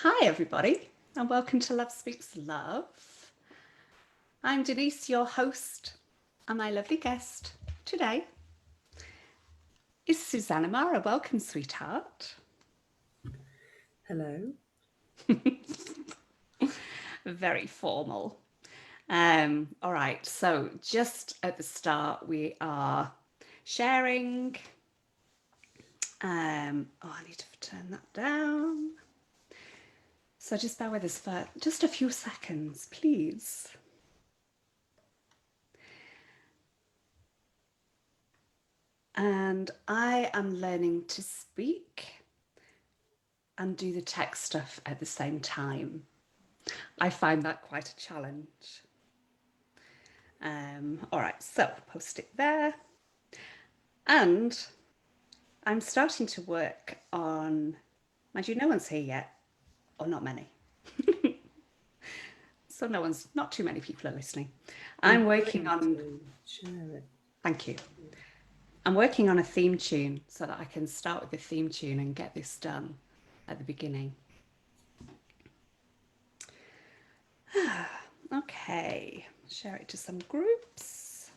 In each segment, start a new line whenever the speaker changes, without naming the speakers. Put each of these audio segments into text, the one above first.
Hi everybody, and welcome to Love Speaks Love. I'm Denise, your host, and my lovely guest today is Susanne Amara. Welcome, sweetheart.
Hello.
Very formal. All right, so just at the start, we are sharing. I need to turn that down. So just bear with us for just a few seconds, please. And I am learning to speak and do the tech stuff at the same time. I find that quite a challenge. All right, so post it there. And I'm starting to work on, mind you, no one's here yet, or not many. So not too many people are listening.
Feel
I'm working
free
on,
to share it.
thank you. I'm working on a theme tune so that I can start with the theme tune and get this done at the beginning. Okay, share it to some groups.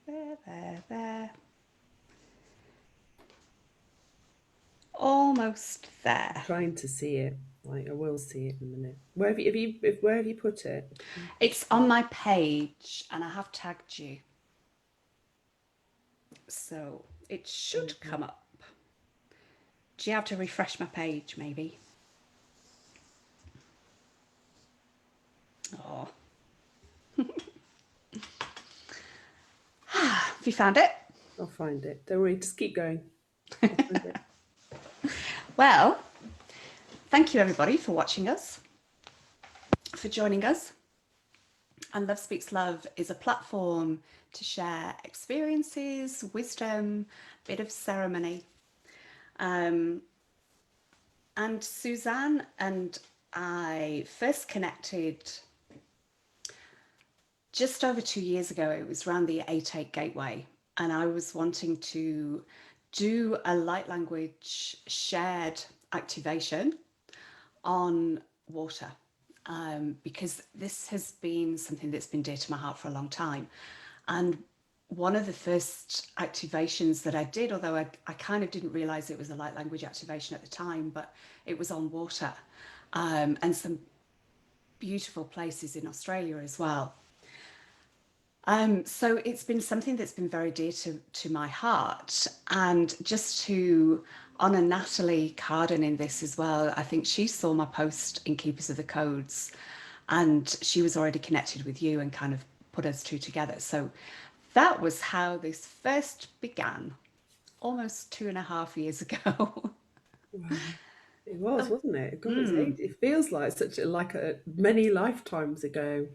There. Almost there.
I'm trying to see it. Like I will see it in a minute. Where have you put it?
It's on my page and I have tagged you. So it should come up. Do you have to refresh my page maybe? Oh. Have you found it?
I'll find it. Don't worry, just keep going. I'll find it.
Well, thank you everybody for watching us, for joining us. And Love Speaks Love is a platform to share experiences, wisdom, a bit of ceremony. And Susanne and I first connected just over 2 years ago. It was around the 8-8 gateway, and I was wanting to do a light language shared activation on water, because this has been something that's been dear to my heart for a long time. And one of the first activations that I did, although I kind of didn't realize it was a light language activation at the time, but it was on water, and some beautiful places in Australia as well. So it's been something that's been very dear to my heart. And just to honor Natalie Carden in this as well, I think she saw my post in Keepers of the Codes and she was already connected with you and kind of put us two together. So that was how this first began almost 2.5 years ago.
Wow. It was,
Oh,
wasn't it? God, it feels like many lifetimes ago,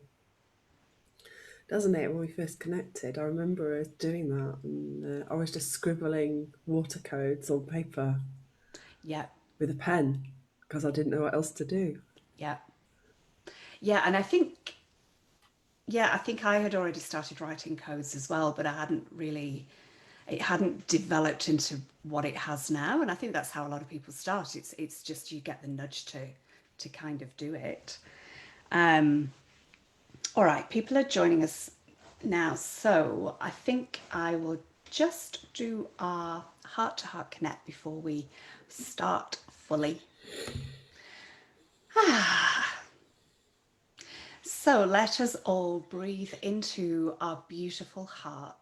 doesn't it? When we first connected, I remember us doing that, and I was just scribbling water codes on paper
yeah,
with a pen because I didn't know what else to do.
yeah, yeah. And I think I had already started writing codes as well, but it hadn't developed into what it has now. And I think that's how a lot of people start. It's just you get the nudge to kind of do it. Um, all right, people are joining us now, so I think I will just do our heart to heart connect before we start fully. So let us all breathe into our beautiful hearts.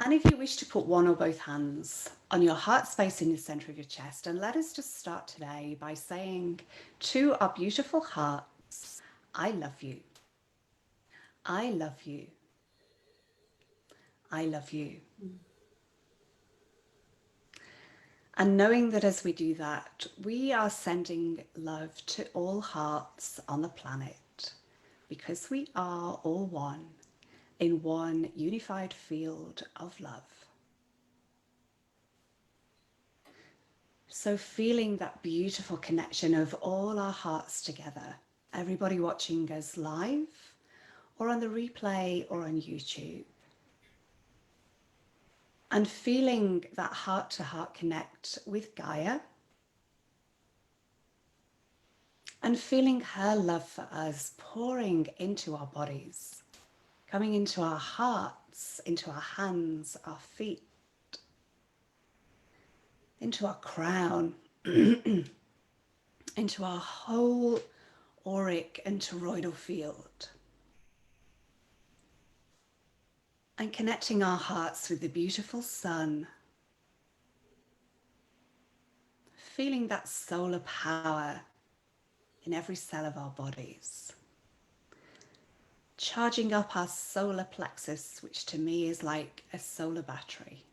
And if you wish to put one or both hands on your heart space in the center of your chest, and let us just start today by saying to our beautiful hearts, I love you. I love you. I love you. And knowing that as we do that, we are sending love to all hearts on the planet because we are all one in one unified field of love. So feeling that beautiful connection of all our hearts together, everybody watching us live or on the replay or on YouTube. And feeling that heart to heart connect with Gaia, and feeling her love for us pouring into our bodies, coming into our hearts, into our hands, our feet, into our crown, into our whole auric and toroidal field, and connecting our hearts with the beautiful sun, feeling that solar power in every cell of our bodies, charging up our solar plexus, which to me is like a solar battery.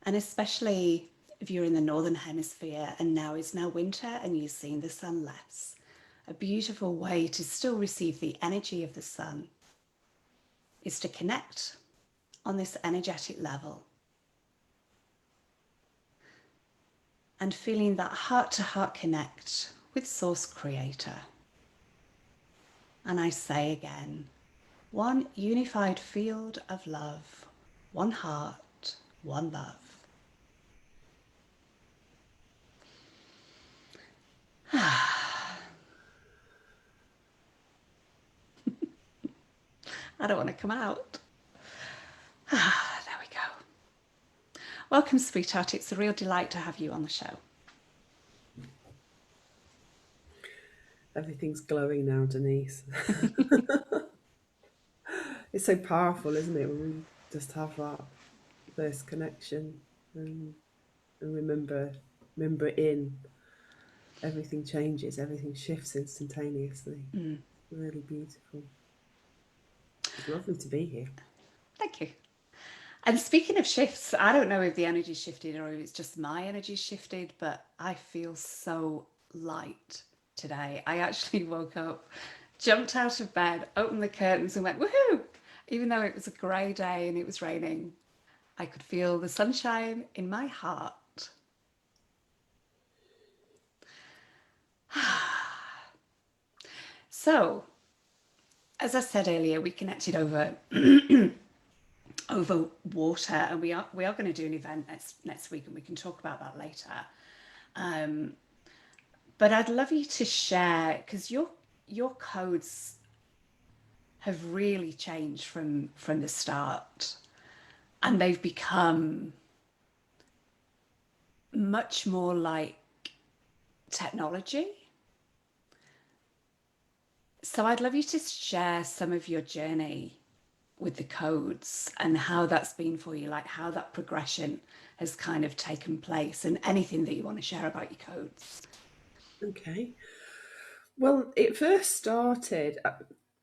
And especially if you're in the northern hemisphere and now is now winter and you've seen the sun less, a beautiful way to still receive the energy of the sun is to connect on this energetic level and feeling that heart to heart connect with Source Creator. And I say again, one unified field of love, one heart, one love. I don't want to come out. There we go. Welcome, sweetheart. It's a real delight to have you on the show.
Everything's glowing now, Denise. It's so powerful, isn't it, when we just have that first connection and, and remember it in. Everything changes, everything shifts instantaneously.
Mm,
Really beautiful. It's lovely to be here.
thank you. And speaking of shifts, I don't know if the energy shifted or if it's just my energy shifted, but I feel so light today. I actually woke up, jumped out of bed, opened the curtains, and went, woohoo! Even though it was a grey day and it was raining, I could feel the sunshine in my heart. So, as I said earlier, we connected over water, and we are going to do an event next week, and we can talk about that later. Um, but I'd love you to share because your codes have really changed from the start, and they've become much more like technology. So I'd love you to share some of your journey with the codes and how that's been for you, like how that progression has kind of taken place, and anything that you want to share about your codes.
Okay. Well, it first started,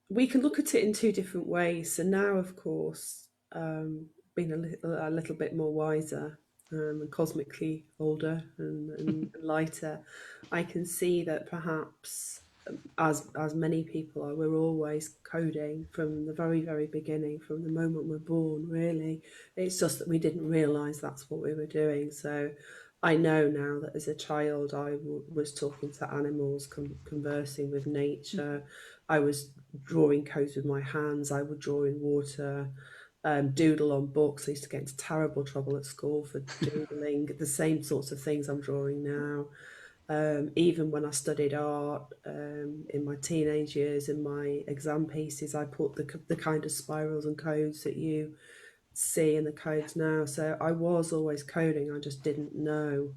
we can look at it in two different ways. So now, of course, being a little bit more wiser and cosmically older and lighter, I can see that perhaps, as many people are, we're always coding from the very beginning, from the moment we're born. Really, it's just that we didn't realise that's what we were doing. So I know now that as a child was talking to animals, conversing with nature. I was drawing codes with my hands. I would draw in water, doodle on books. I used to get into terrible trouble at school for doodling. The same sorts of things I'm drawing now. Even when I studied art in my teenage years, in my exam pieces, I put the kind of spirals and codes that you see in the codes now. So I was always coding. I just didn't know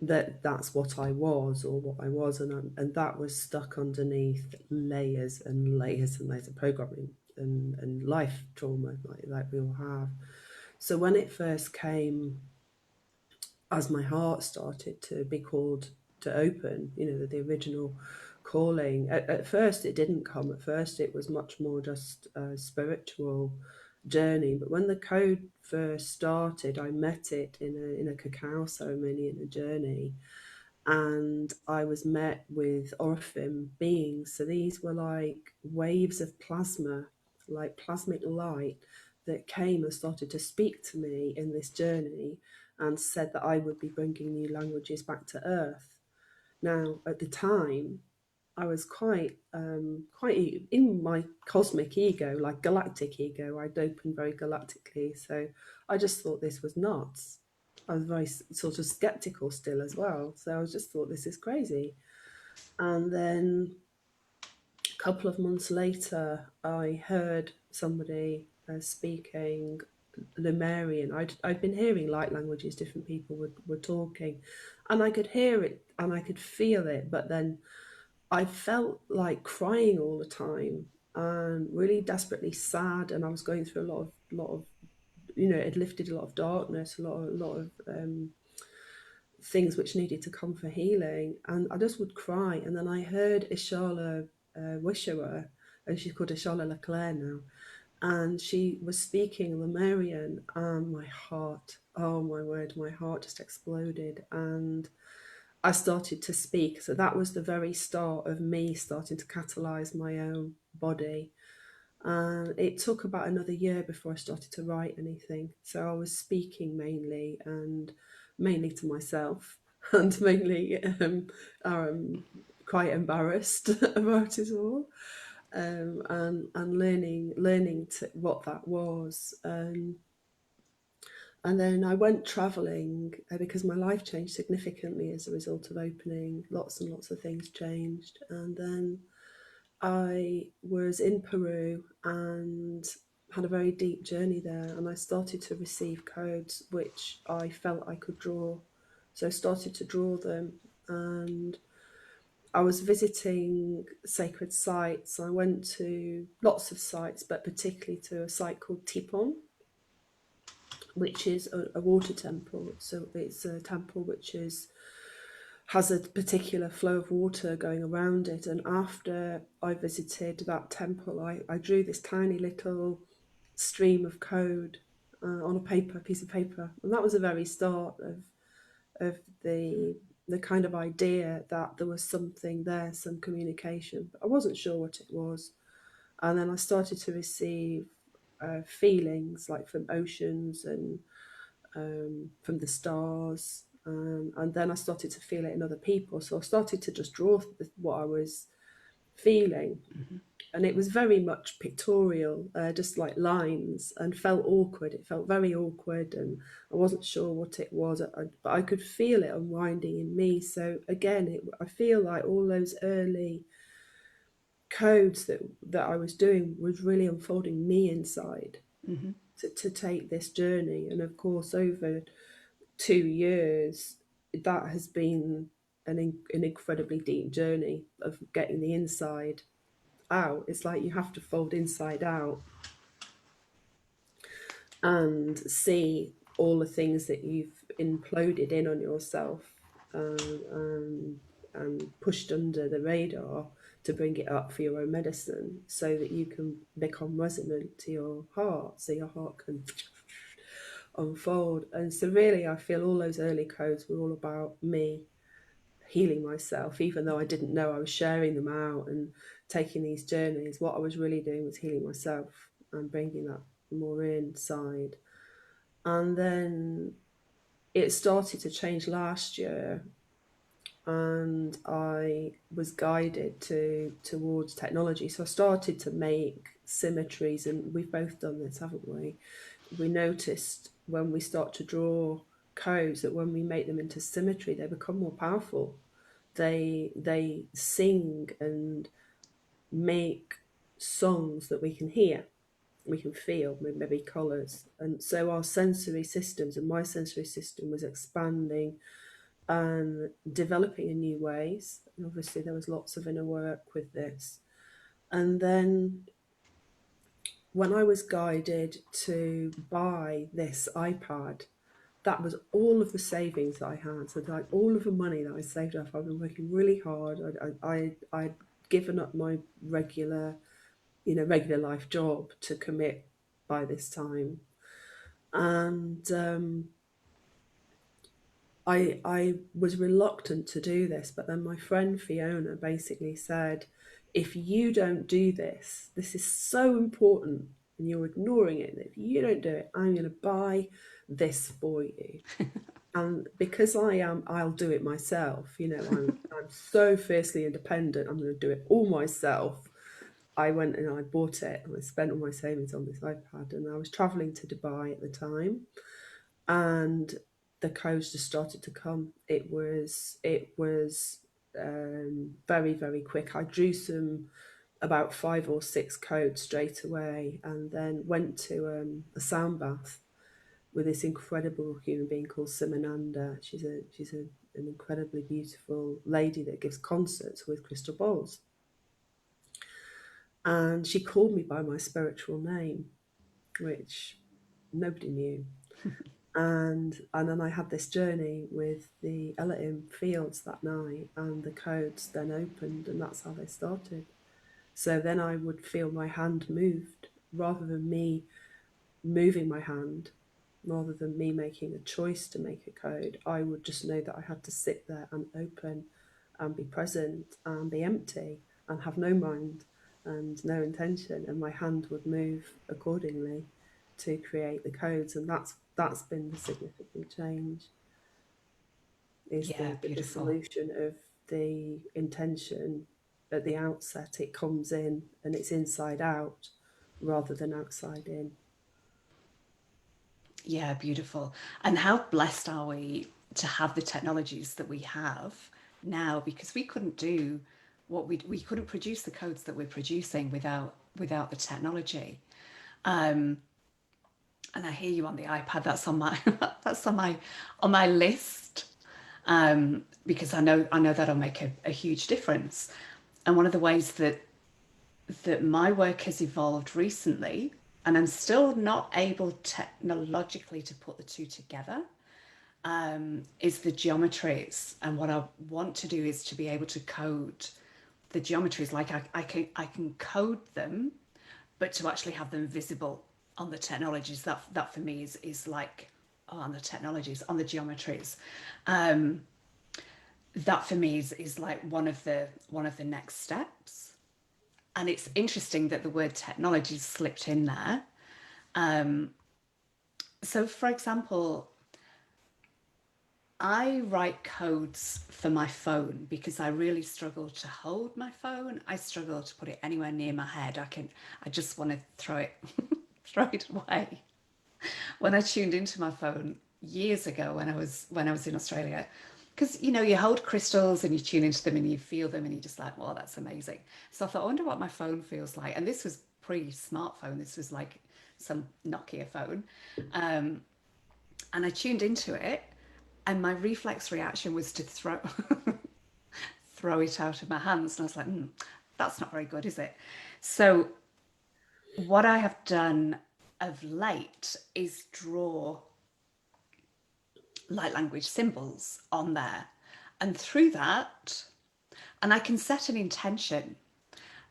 that that's what I was or what I was, and that was stuck underneath layers and layers and layers of programming and life trauma like we all have. So when it first came, as my heart started to be called to open, the original calling, at first it didn't come. At first it was much more just a spiritual journey. But when the code first started, I met it in a cacao ceremony in a journey, and I was met with Orphim beings. So these were like waves of plasma, like plasmic light, that came and started to speak to me in this journey and said that I would be bringing new languages back to Earth. Now, at the time, I was quite in my cosmic ego, like galactic ego. I'd opened very galactically, so I just thought this was nuts. I was very sort of skeptical still as well, so I just thought this is crazy. And then a couple of months later, I heard somebody speaking Lemurian. I'd been hearing light languages, different people were talking, and I could hear it and I could feel it, but then I felt like crying all the time and really desperately sad, and I was going through a lot of it lifted a lot of darkness, a lot of things which needed to come for healing, and I just would cry. And then I heard Ishala Wishawa, and she's called Ishala Leclerc now, and she was speaking Lemurian, and my heart, oh my word, my heart just exploded, and I started to speak. So that was the very start of me starting to catalyze my own body. And it took about another year before I started to write anything. So I was speaking mainly, and mainly to myself, and mainly um, quite embarrassed about it all, and learning what that was. And then I went travelling because my life changed significantly as a result of opening. Lots and lots of things changed. And then I was in Peru and had a very deep journey there. And I started to receive codes which I felt I could draw. So I started to draw them. And I was visiting sacred sites. I went to lots of sites, but particularly to a site called Tipon, which is a water temple. So it's a temple which has a particular flow of water going around it. And after I visited that temple, I drew this tiny little stream of code on a piece of paper, and that was the very start of the kind of idea that there was something there, some communication, but I wasn't sure what it was. And then I started to receive feelings like from oceans and from the stars. And then I started to feel it in other people. So I started to just draw what I was feeling. And it was very much pictorial, just like lines, and felt awkward. It felt very awkward, and I wasn't sure what it was, but I could feel it unwinding in me. So again, I feel like all those early codes that I was doing was really unfolding me inside to take this journey. And of course, over 2 years, that has been an incredibly deep journey of getting the inside out. It's like you have to fold inside out and see all the things that you've imploded in on yourself, and pushed under the radar to bring it up for your own medicine so that you can become resonant to your heart, so your heart can unfold. And so really I feel all those early codes were all about me healing myself, even though I didn't know I was sharing them out and taking these journeys. What I was really doing was healing myself and bringing that more inside. And then it started to change last year, and I was guided towards technology. So I started to make symmetries, and we've both done this, haven't we? We noticed when we start to draw codes that when we make them into symmetry, they become more powerful. They sing and make songs that we can hear, we can feel, maybe colours. And so our sensory systems, and my sensory system was expanding and developing in new ways. And obviously there was lots of inner work with this. And then when I was guided to buy this iPad, that was all of the savings that I had. So like all of the money that I saved up, I've been working really hard. I'd given up my regular life job to commit by this time. And I was reluctant to do this, but then my friend Fiona basically said, if you don't do this, this is so important and you're ignoring it. If you don't do it, I'm going to buy this for you. And because I'll do it myself. I'm so fiercely independent. I'm going to do it all myself. I went and I bought it, and I spent all my savings on this iPad. And I was traveling to Dubai at the time, and the codes just started to come. It was very, very quick. I drew some about 5 or 6 codes straight away, and then went to a sound bath with this incredible human being called Simananda. She's an incredibly beautiful lady that gives concerts with crystal bowls. And she called me by my spiritual name, which nobody knew. And then I had this journey with the Elohim fields that night, and the codes then opened, and that's how they started. So then I would feel my hand moved, rather than me moving my hand, rather than me making a choice to make a code. I would just know that I had to sit there and open and be present and be empty and have no mind and no intention, and my hand would move accordingly to create the codes. And that's been the significant change, is
Yeah,
the
beautiful.
dissolution of the intention at the outset. It comes in and it's inside out rather than outside in.
Yeah, beautiful. And how blessed are we to have the technologies that we have now? Because we couldn't do what we couldn't produce the codes that we're producing without the technology. And I hear you on the iPad. That's on my that's on my list, because I know that'll make a huge difference. And one of the ways that my work has evolved recently, and I'm still not able technologically to put the two together, is the geometries. And what I want to do is to be able to code the geometries. Like I can code them, but to actually have them visible on the technologies, that for me is like, oh, on the technologies, on the geometries. That for me is like one of the next steps. And it's interesting that the word technology slipped in there. So, for example, I write codes for my phone because I really struggle to hold my phone. I struggle to put it anywhere near my head. I just want to throw it, throw it away. When I tuned into my phone years ago when I was in Australia, because you hold crystals and you tune into them and you feel them and you're just like, well, that's amazing. So I thought, I wonder what my phone feels like. And this was pre-smartphone. This was like some Nokia phone. And I tuned into it, and my reflex reaction was to throw it out of my hands. And I was like, that's not very good, is it? So what I have done of late is draw light language symbols on there. And through that, and I can set an intention,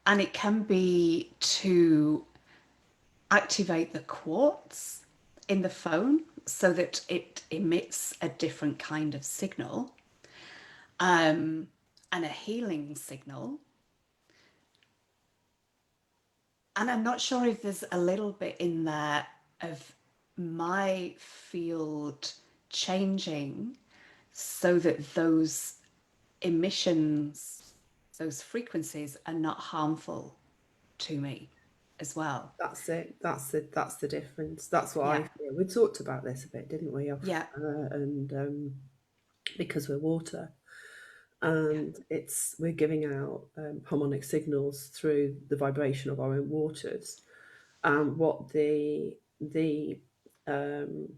and it can be to activate the quartz in the phone so that it emits a different kind of signal, and a healing signal. And I'm not sure if there's a little bit in there of my field changing so that those emissions, those frequencies are not harmful to me as well.
That's it. That's the difference. That's what I
Yeah,
feel. We talked about this a bit, didn't we?
yeah,
And because we're water,
yeah,
and we're giving out harmonic signals through the vibration of our own waters. And what um,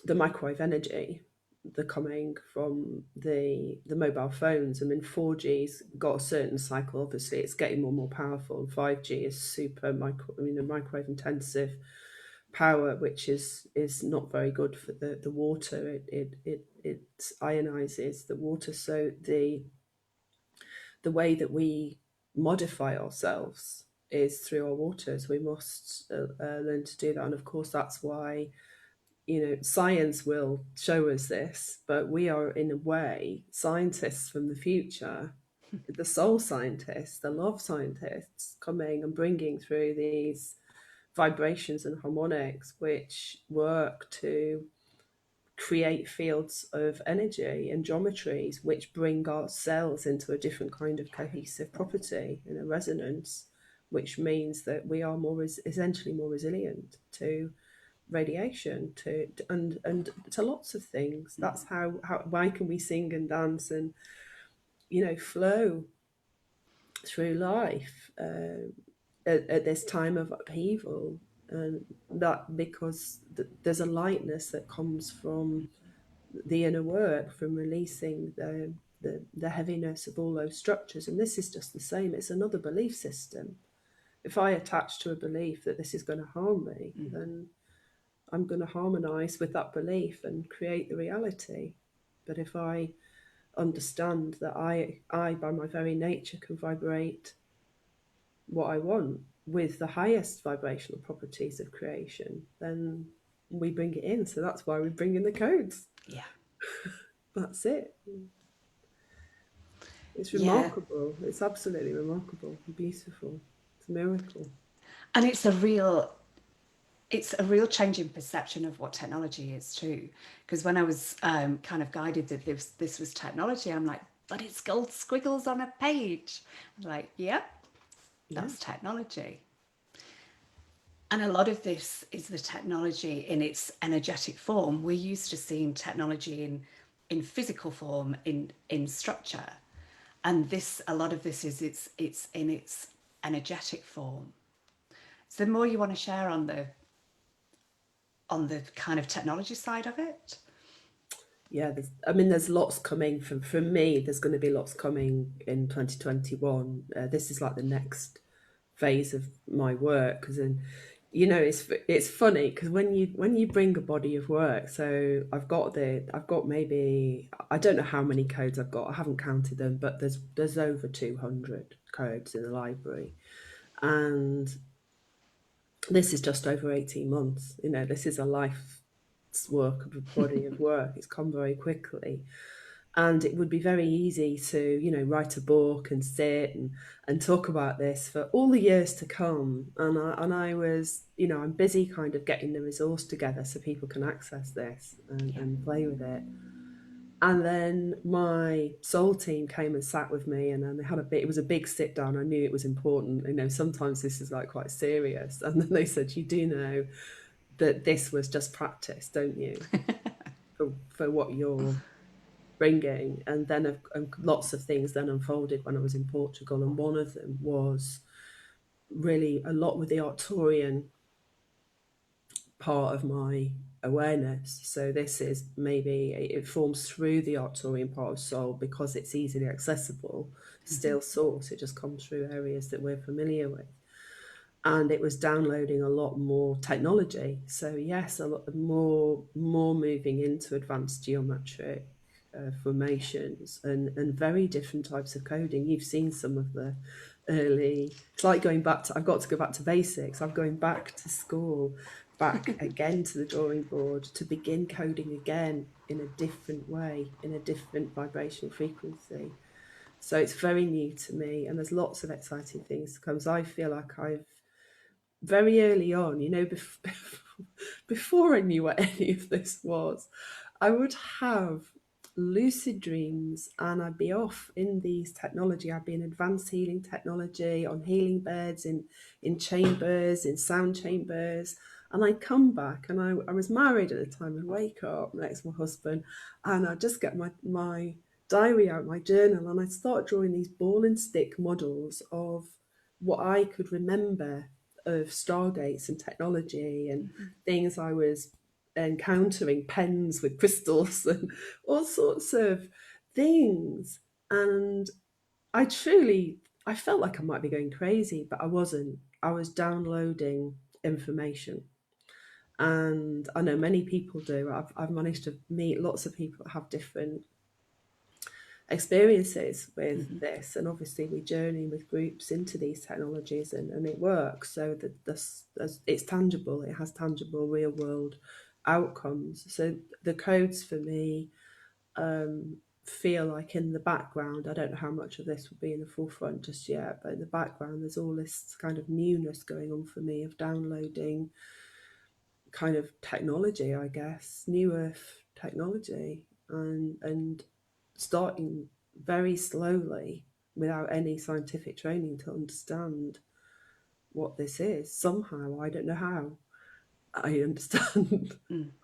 the microwave energy, the coming from the mobile phones. I mean, 4G's got a certain cycle. Obviously, it's getting more and more powerful. And 5G is super microwave intensive power, which is not very good for the water. It ionizes the water. So the way that we modify ourselves is through our waters. We must learn to do that, and of course, that's why science will show us this. But we are, in a way, scientists from the future, the soul scientists, the love scientists, coming and bringing through these vibrations and harmonics, which work to create fields of energy and geometries which bring our cells into a different kind of cohesive property in a resonance, which means that we are essentially more resilient to radiation, and to lots of things. That's how why can we sing and dance and flow through life at this time of upheaval, and that because there's a lightness that comes from the inner work, from releasing the heaviness of all those structures. And this is just the same. It's another belief system. If I attach to a belief that this is going to harm me, then I'm going to harmonize with that belief and create the reality. But if I understand that I by my very nature can vibrate what I want with the highest vibrational properties of creation, then we bring it in. So that's why we bring in the codes.
Yeah.
That's it. It's
Yeah.
remarkable. It's absolutely remarkable. Beautiful. It's a miracle.
And it's a real change in perception of what technology is too. Because when I was kind of guided that this was technology, I'm like, but it's gold squiggles on a page. I'm like, yep,
Yeah.
that's technology. And a lot of this is the technology in its energetic form. We're used to seeing technology in physical form, in structure. And this, a lot of this is it's in its energetic form. So the more you want to share on the kind of technology side of it.
Yeah, there's lots coming from me. There's going to be lots coming in 2021. This is like the next phase of my work, because then, it's funny because when you bring a body of work. So I've got maybe, I don't know how many codes I've got. I haven't counted them, but there's over 200 codes in the library, and this is just over 18 months. This is a life's work of a body of work. It's come very quickly. And it would be very easy to, write a book and sit and talk about this for all the years to come. And I was, I'm busy kind of getting the resource together so people can access this and,
Yeah.
and play with it. And then my soul team came and sat with me, and then they had it was a big sit down. I knew it was important. Sometimes this is like quite serious. And then they said, you do know that this was just practice, don't you? For what you're bringing. And then lots of things then unfolded when I was in Portugal. And one of them was really a lot with the Arcturian part of my awareness. So this is maybe it forms through the Arcturian part of soul because it's easily accessible, still source. It just comes through areas that we're familiar with. And it was downloading a lot more technology. So yes, a lot more moving into advanced geometric
Yeah.
formations and very different types of coding. You've seen some of the early. It's like going back to. I've got to go back to basics. I'm going back to school, back again to the drawing board to begin coding again in a different way, in a different vibrational frequency. So it's very new to me, and there's lots of exciting things to come. So I feel like I've very early on, before I knew what any of this was, I would have lucid dreams and I'd be off in these technology. I'd be in advanced healing technology, on healing beds, in chambers, in sound chambers. And I'd come back, and I was married at the time. I'd wake up next to my husband, and I'd just get my diary out, my journal, and I'd start drawing these ball and stick models of what I could remember of stargates and technology and things I was encountering, pens with crystals and all sorts of things. And I felt like I might be going crazy, but I wasn't. I was downloading information. And I know many people do. I've managed to meet lots of people that have different experiences with this, and obviously we journey with groups into these technologies, and it works. So that this it's tangible. It has tangible real world outcomes. So the codes for me feel like in the background. I don't know how much of this will be in the forefront just yet, but in the background there's all this kind of newness going on for me of downloading kind of technology, I guess, new earth technology, and starting very slowly without any scientific training to understand what this is. Somehow, I don't know how I understand.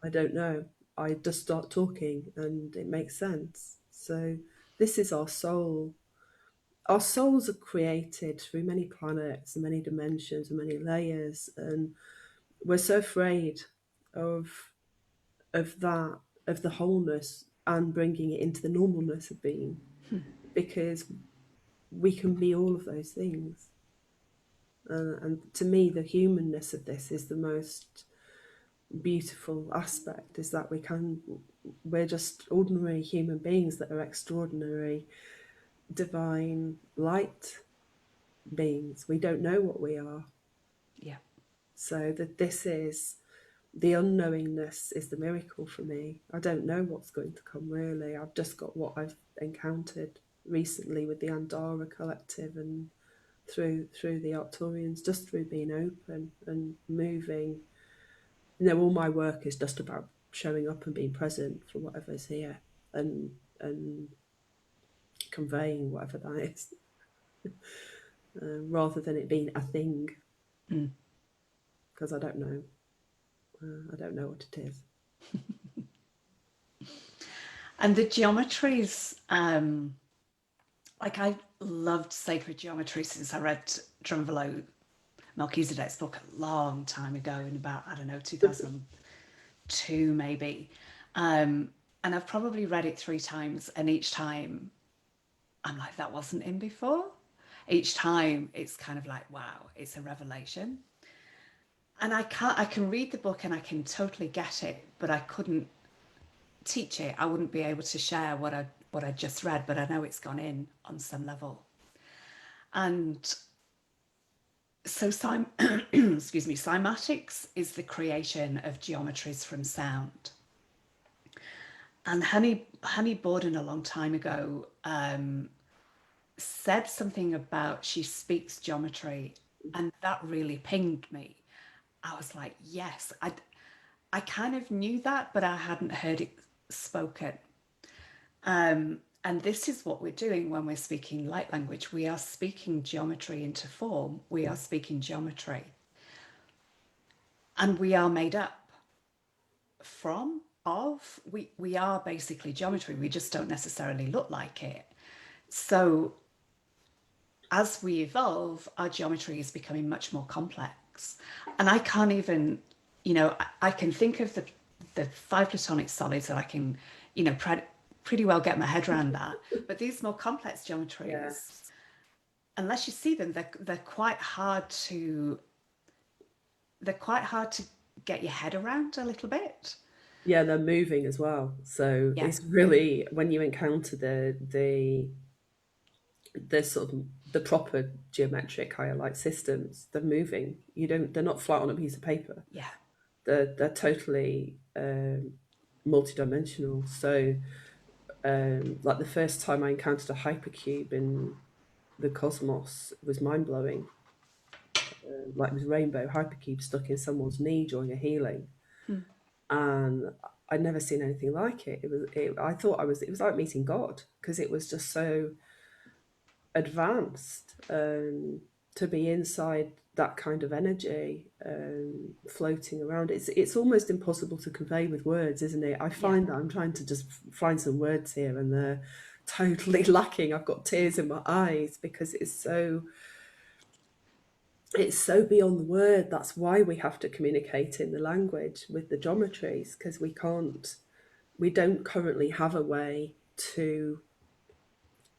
I don't know. I just start talking and it makes sense. So This is our soul. Our souls are created through many planets and many dimensions and many layers, and we're so afraid of that, of the wholeness and bringing it into the normalness of being, because we can be all of those things. And to me, the humanness of this is the most beautiful aspect, is that we're just ordinary human beings that are extraordinary divine light beings. We don't know what we are.
Yeah.
So that this is the unknowingness is the miracle for me. I don't know what's going to come really. I've just got what I've encountered recently with the Andara collective and through the Arcturians, just through being open and moving. All my work is just about showing up and being present for whatever's here, and conveying whatever that is, rather than it being a thing,
Mm.
because I don't know. I don't know what it is.
And the geometries, like I loved sacred geometry since I read Drunvalo Melchizedek's book a long time ago, in about, I don't know, 2002 maybe. And I've probably read it 3 times, and each time I'm like, that wasn't in before. Each time it's kind of like, wow, it's a revelation. And I can read the book and I can totally get it, but I couldn't teach it. I wouldn't be able to share what I just read, but I know it's gone in on some level. And so, excuse me, cymatics is the creation of geometries from sound. And Honey Borden a long time ago said something about she speaks geometry, and that really pinged me. I was like, yes, I kind of knew that, but I hadn't heard it spoken. And this is what we're doing when we're speaking light language. We are speaking geometry into form. We are speaking geometry. And we are made up from, of. We are basically geometry. We just don't necessarily look like it. So as we evolve, our geometry is becoming much more complex. And I can't even, I can think of the five platonic solids that I can, pretty well get my head around that. But these more complex
Yeah,
geometries, unless you see them, they're quite hard to get your head around a little bit.
yeah, they're moving as well. So
Yeah,
it's really when you encounter the sort of the proper geometric higher light systems, they're moving. They're not flat on a piece of paper.
yeah,
They're totally multidimensional. So like the first time I encountered a hypercube in the cosmos was mind blowing. Like it was rainbow hypercube stuck in someone's knee during a healing, and I'd never seen anything like it. I thought it was like meeting God, because it was just so advanced, to be inside that kind of energy, floating around. It's almost impossible to convey with words, isn't it? I
yeah,
find that I'm trying to just find some words here, and they're totally lacking. I've got tears in my eyes because it's so beyond the word. That's why we have to communicate in the language with the geometries, because we don't currently have a way to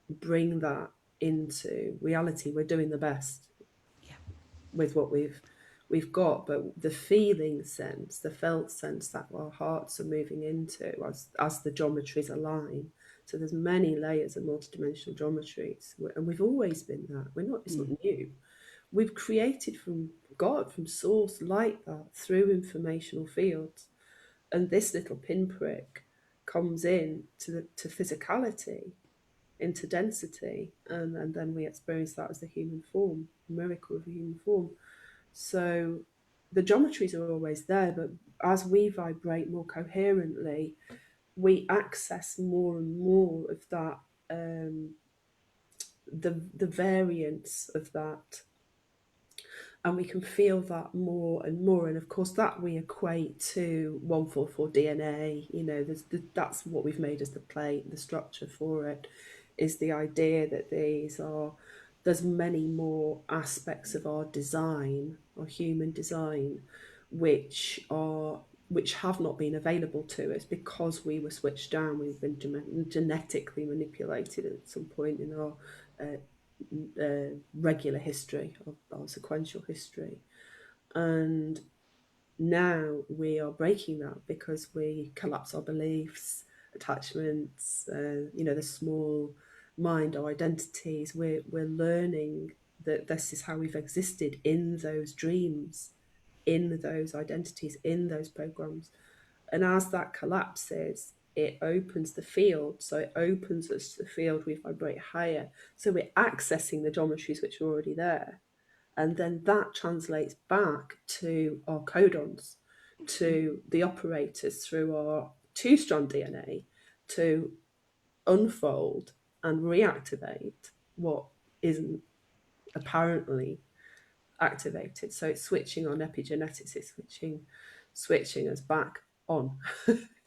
bring that into reality. We're doing the best
yeah,
with what we've got, but the feeling sense, the felt sense that our hearts are moving into as the geometries align. So there's many layers of multidimensional geometries, and we've always been that. We're not. It's not new. We've created from God, from source, like that through informational fields, and this little pinprick comes in to physicality, into density, and then we experience that as the human form, the miracle of the human form. So the geometries are always there, but as we vibrate more coherently, we access more and more of that, the variance of that, and we can feel that more and more. And of course, that we equate to 144 DNA. That's what we've made as the plate, the structure for it. is the idea that there's many more aspects of our design, our human design, which are which have not been available to us because we were switched down. We've been genetically manipulated at some point in our regular history, our sequential history, and now we are breaking that because we collapse our beliefs, attachments, the small mind, our identities. We're learning that this is how we've existed in those dreams, in those identities, in those programs. And as that collapses, it opens the field. So it opens us to the field, we vibrate higher. So we're accessing the geometries which are already there. And then that translates back to our codons, to the operators through our two-strand DNA to unfold and reactivate what isn't apparently activated. So it's switching on epigenetics, it's switching us back on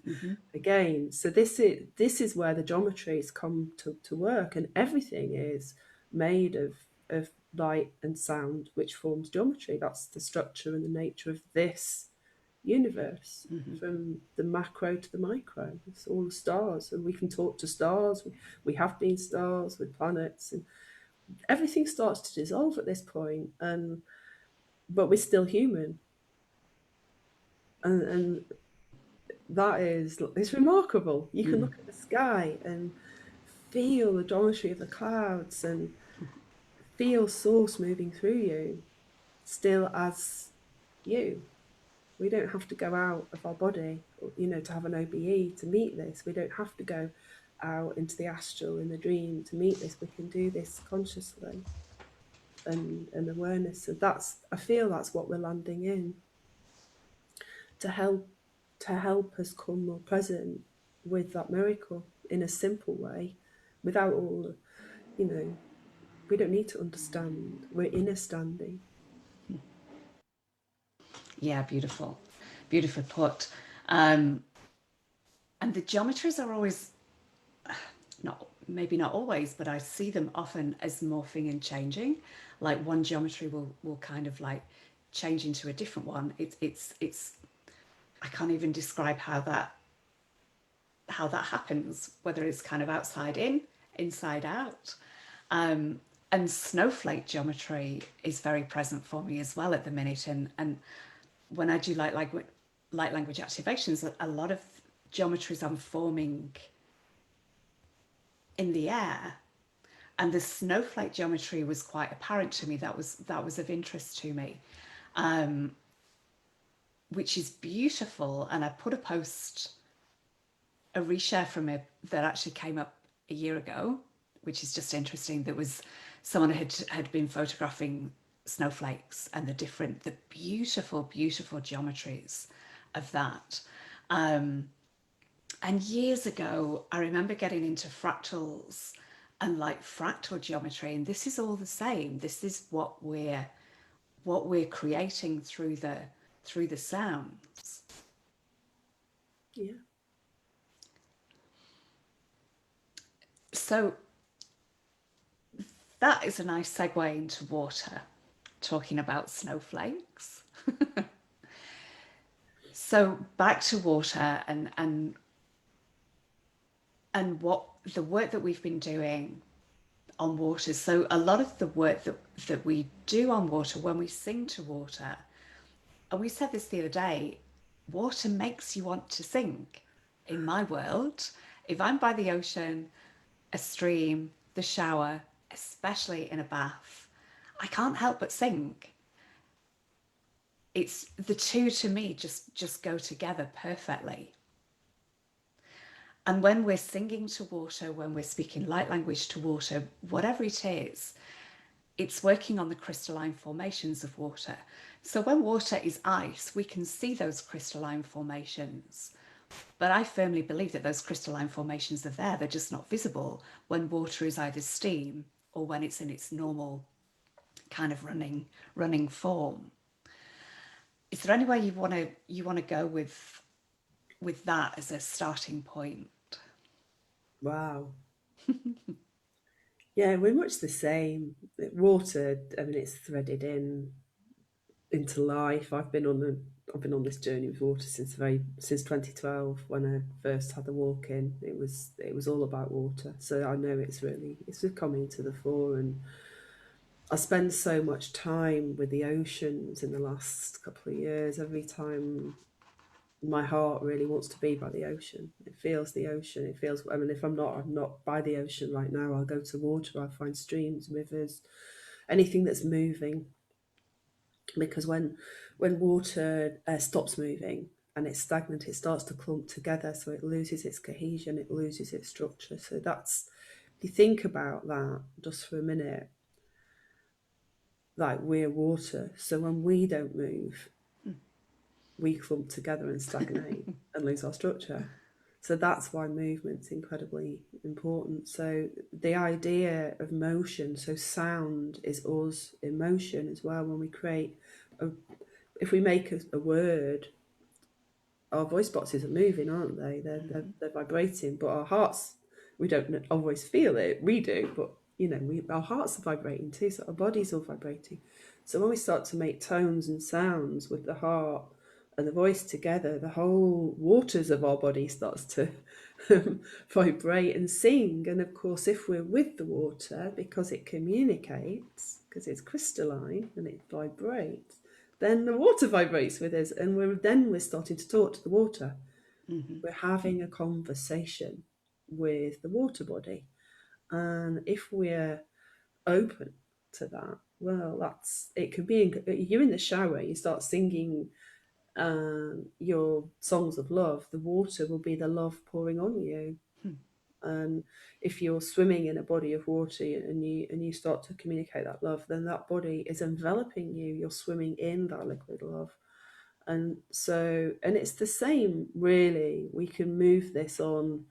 Mm-hmm.
again. So this is where the geometries come to work, and everything is made of light and sound, which forms geometry. That's the structure and the nature of this universe,
Mm-hmm.
from the macro to the micro. It's all the stars, and we can talk to stars. We have been stars with planets, and everything starts to dissolve at this point, and but we're still human, and that is, it's remarkable. You can
Mm-hmm.
look at the sky and feel the geometry of the clouds and feel source moving through you, still as you. We don't have to go out of our body, to have an OBE to meet this. We don't have to go out into the astral in the dream to meet this. We can do this consciously and awareness. And I feel that's what we're landing in, to help us come more present with that miracle in a simple way, without all the, we don't need to understand. We're inner standing.
Yeah, beautiful. Beautifully put. Um, and the geometries are always, not maybe not always, but I see them often as morphing and changing. Like one geometry will kind of like change into a different one. It's I can't even describe how that happens, whether it's kind of outside in, inside out. Um, and snowflake geometry is very present for me as well at the minute. And when I do light language activations, a lot of geometries I'm forming in the air, and the snowflake geometry was quite apparent to me. That was of interest to me, which is beautiful. And I put a reshare from it that actually came up a year ago, which is just interesting. There was someone had been photographing snowflakes and the beautiful, beautiful geometries of that. And years ago, I remember getting into fractals and like fractal geometry, and this is all the same. This is what we're creating through the sounds.
Yeah.
So that is a nice segue into water, talking about snowflakes. So back to water and what the work that we've been doing on water. So a lot of the work that we do on water, when we sing to water, and we said this the other day, water makes you want to sing. In my world, if I'm by the ocean, a stream, the shower, especially in a bath, I can't help but sing. It's the two to me just go together perfectly. And when we're singing to water, when we're speaking light language to water, whatever it is, it's working on the crystalline formations of water. So when water is ice, we can see those crystalline formations. But I firmly believe that those crystalline formations are there. They're just not visible when water is either steam or when it's in its normal kind of running form. Is there any way you want to go with that as a starting point?
Wow. Yeah, we're much the same. Water, I mean, it's threaded into life. I've been on this journey with water since 2012 when I first had the walk in. It was all about water. So I know it's just coming to the fore, and I spend so much time with the oceans in the last couple of years. Every time my heart really wants to be by the ocean. It feels the ocean. It feels. I mean, if I'm not by the ocean right now. I'll go to water. I'll find streams, rivers, anything that's moving. Because when water stops moving and it's stagnant, it starts to clump together. So it loses its cohesion. It loses its structure. So that's, if you think about that just for a minute, like we're water. So when we don't move, we clump together and stagnate and lose our structure. So that's why movement's incredibly important. So the idea of motion, so sound is us in motion as well. When we create, if we make a word, our voice boxes are moving, aren't they? They're vibrating, but our hearts, we don't always feel it. We do, but our hearts are vibrating too, so our body's all vibrating. So when we start to make tones and sounds with the heart and the voice together, the whole waters of our body starts to vibrate and sing. And of course, if we're with the water, because it communicates, because it's crystalline and it vibrates, then the water vibrates with us, and we're starting to talk to the water. We're having a conversation with the water body, and if we're open to that, well, that's it. Can be you're in the shower, you start singing your songs of love. The water will be the love pouring on you. And if you're swimming in a body of water and you start to communicate that love, then that body is enveloping you. You're swimming in that liquid love. And so, and it's the same, really. We can move this on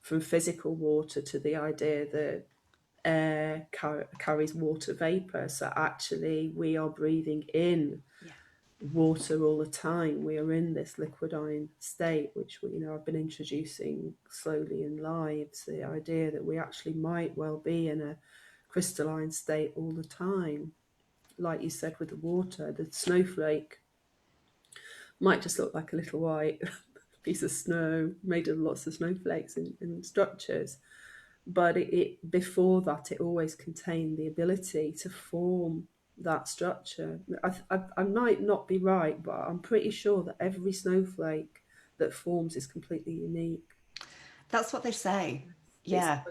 from physical water to the idea that air carries water vapor. So actually, we are breathing in
Yeah.
water all the time. We are in this liquidine state, which I've been introducing slowly in lives. The idea that we actually might well be in a crystalline state all the time, like you said with the water. The snowflake might just look like a little white piece of snow made of lots of snowflakes and structures. But it before that, it always contained the ability to form that structure. I might not be right, but I'm pretty sure that every snowflake that forms is completely unique.
That's what they say.
It's
Yeah.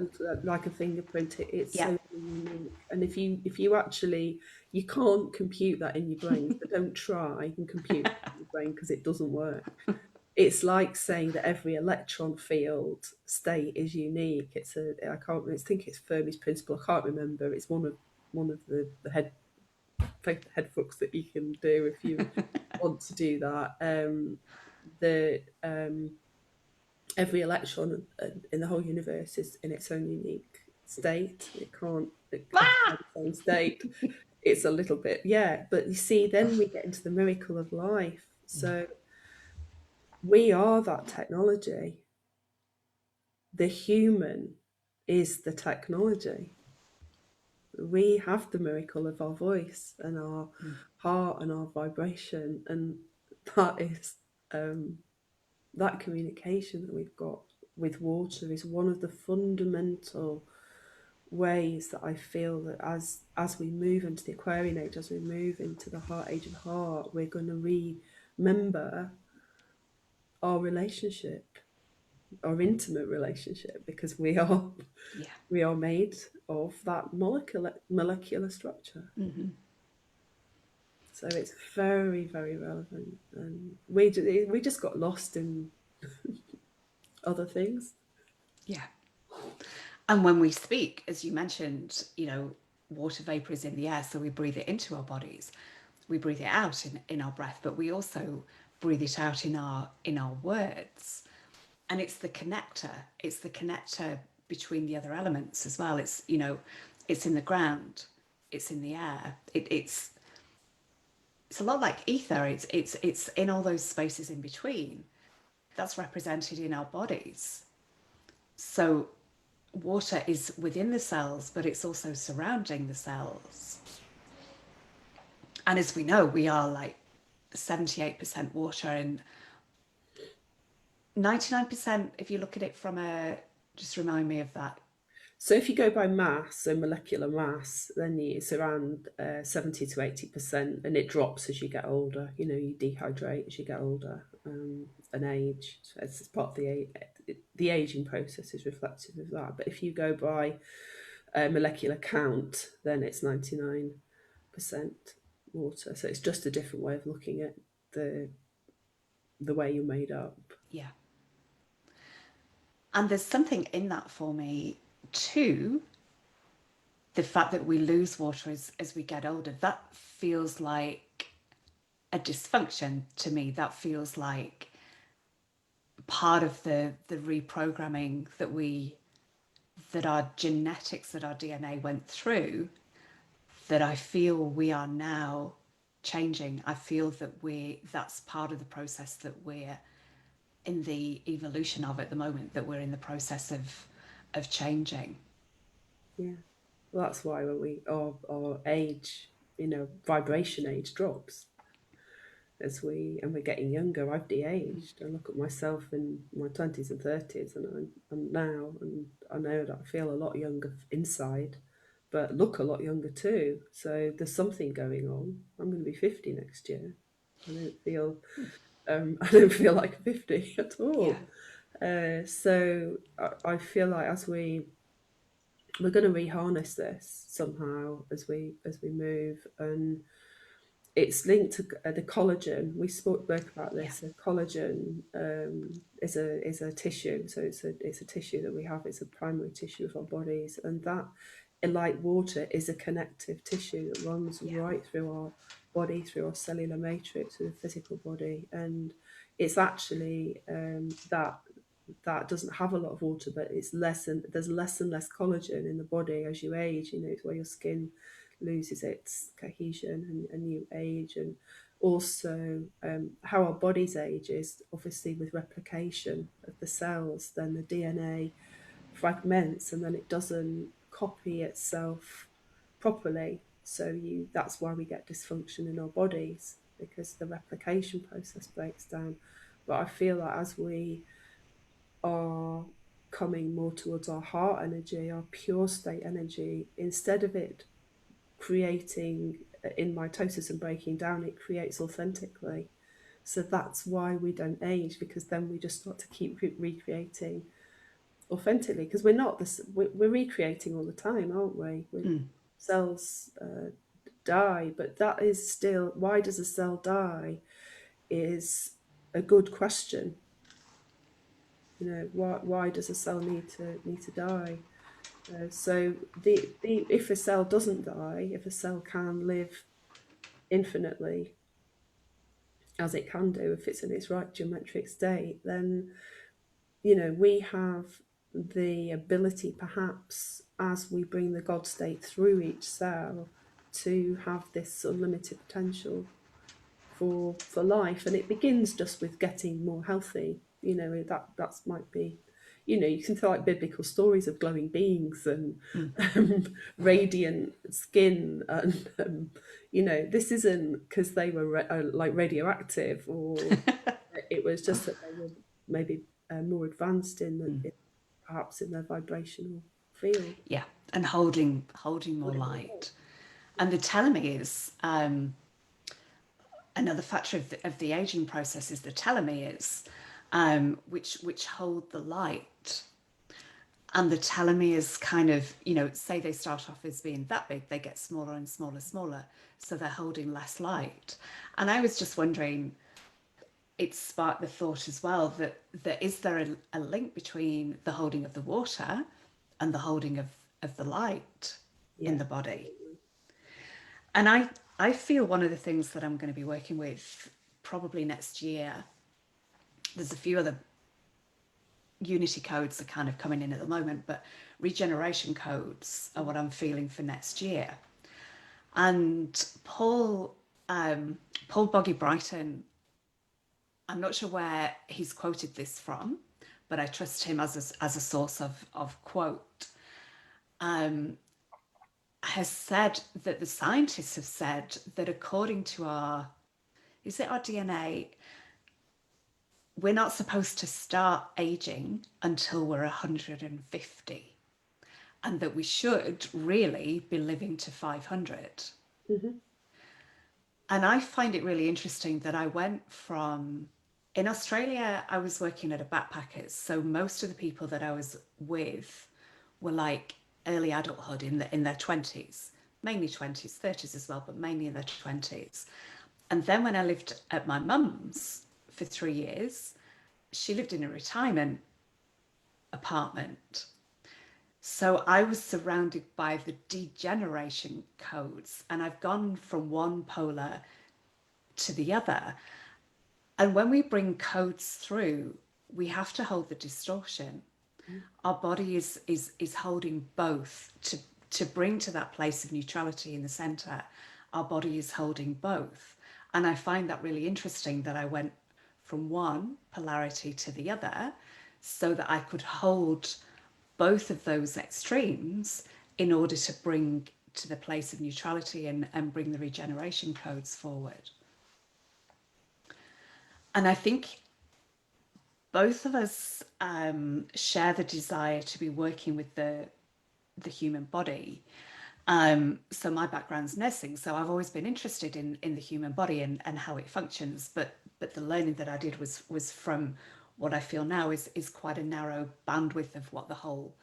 like a fingerprint. It's
Yeah.
so unique. And if you actually, you can't compute that in your brain, so don't try and compute that in your brain because it doesn't work. It's like saying that every electron field state is unique. I can't, I think it's Fermi's principle. I can't remember. It's one of the head fucks that you can do if you want to do that. The Every electron in the whole universe is in its own unique state. It can't occupy
Ah!
the same state. It's a little bit, yeah. But you see, then we get into the miracle of life. So we are that technology. The human is the technology. We have the miracle of our voice and our heart and our vibration, and that is that communication that we've got with water is one of the fundamental ways that I feel that as we move into the Aquarian age, as we move into the heart age of heart, we're going to remember our relationship, our intimate relationship, because we are
Yeah.
we are made of that molecular structure. So it's very, very relevant, and we just got lost in other things.
Yeah. And when we speak, as you mentioned, water vapor is in the air, so we breathe it into our bodies. We breathe it out in our breath, but we also breathe it out in our words. And it's the connector. It's the connector between the other elements as well. It's in the ground, it's in the air. It's a lot like ether. It's in all those spaces in between. That's represented in our bodies. So water is within the cells, but it's also surrounding the cells. And as we know, we are like 78% water and 99%, if you look at it from a, just remind me of that.
So if you go by mass, so molecular mass, then it's around 70 to 80%, and it drops as you get older. You know, you dehydrate as you get older and age. So it's part of the aging process is reflective of that. But if you go by molecular count, then it's 99% water. So it's just a different way of looking at the the way you're made up.
Yeah. And there's something in that for me too. The fact that we lose water as we get older, that feels like a dysfunction to me. That feels like part of the reprogramming that our genetics, that our DNA went through, that I feel we are now changing. I feel that that's part of the process that we're in the evolution of at the moment, that we're in the process of changing.
Yeah. Well, that's why when our age, you know, vibration age drops as we're getting younger. I've de-aged. I look at myself in my 20s and 30s, and I'm now, and I know that I feel a lot younger inside, but look a lot younger too. So there's something going on. I'm going to be 50 next year. I don't feel I don't feel like 50 at
Yeah,
all. So I feel like as we're going to reharness this somehow as we move, and it's linked to the collagen. We spoke about
yeah,
this. The collagen is a tissue, so it's a tissue that we have. It's a primary tissue of our bodies, and that, like water, is a connective tissue that runs
yeah,
right through our body, through our cellular matrix, through the physical body, and it's actually that doesn't have a lot of water, but there's less and less collagen in the body as you age. You know, it's where your skin loses its cohesion and you age, and also how our bodies age is obviously with replication of the cells. Then the DNA fragments, and then it doesn't copy itself properly. So that's why we get dysfunction in our bodies, because the replication process breaks down. But I feel that as we are coming more towards our heart energy, our pure state energy, instead of it creating in mitosis and breaking down, it creates authentically. So that's why we don't age, because then we just start to keep recreating authentically, because we're not this we're recreating all the time, aren't we? Cells die, but that is still, why does a cell die is a good question. You know, why does a cell need to die? So the if a cell doesn't die, if a cell can live infinitely as it can do, if it's in its right geometric state, then we have the ability, perhaps, as we bring the God state through each cell, to have this unlimited potential for life. And it begins just with getting more healthy. That might be, you can tell like biblical stories of glowing beings and radiant skin, and this isn't because they were like radioactive, or it was just that they were maybe more advanced perhaps in their vibrational field.
yeah. And holding more light. And the telomeres, another factor of the aging process is the telomeres, which hold the light. And the telomeres kind of, say they start off as being that big, they get smaller and smaller, smaller. So they're holding less light. And I was just wondering, it sparked the thought as well that is there a link between the holding of the water and the holding of the light in
Yeah,
the body?
absolutely.
And I feel one of the things that I'm going to be working with probably next year, there's a few other unity codes that are kind of coming in at the moment, but regeneration codes are what I'm feeling for next year. And Paul Boggy Brighton, I'm not sure where he's quoted this from, but I trust him as a source of quote, has said that the scientists have said that according to our, is it our DNA, we're not supposed to start aging until we're 150, and that we should really be living to 500.
Hmm.
And I find it really interesting that I went from, in Australia, I was working at a backpackers. So most of the people that I was with were like early adulthood in their 20s, mainly 20s, 30s as well, but mainly in their 20s. And then when I lived at my mum's for 3 years, she lived in a retirement apartment. So I was surrounded by the degeneration codes, and I've gone from one polar to the other. And when we bring codes through, we have to hold the distortion. Our body is holding both to bring to that place of neutrality in the center. Our body is holding both. And I find that really interesting that I went from one polarity to the other so that I could hold both of those extremes in order to bring to the place of neutrality and bring the regeneration codes forward. And I think both of us share the desire to be working with the human body. So my background's nursing, so I've always been interested in the human body and how it functions. But the learning that I did was from what I feel now is quite a narrow bandwidth of what the whole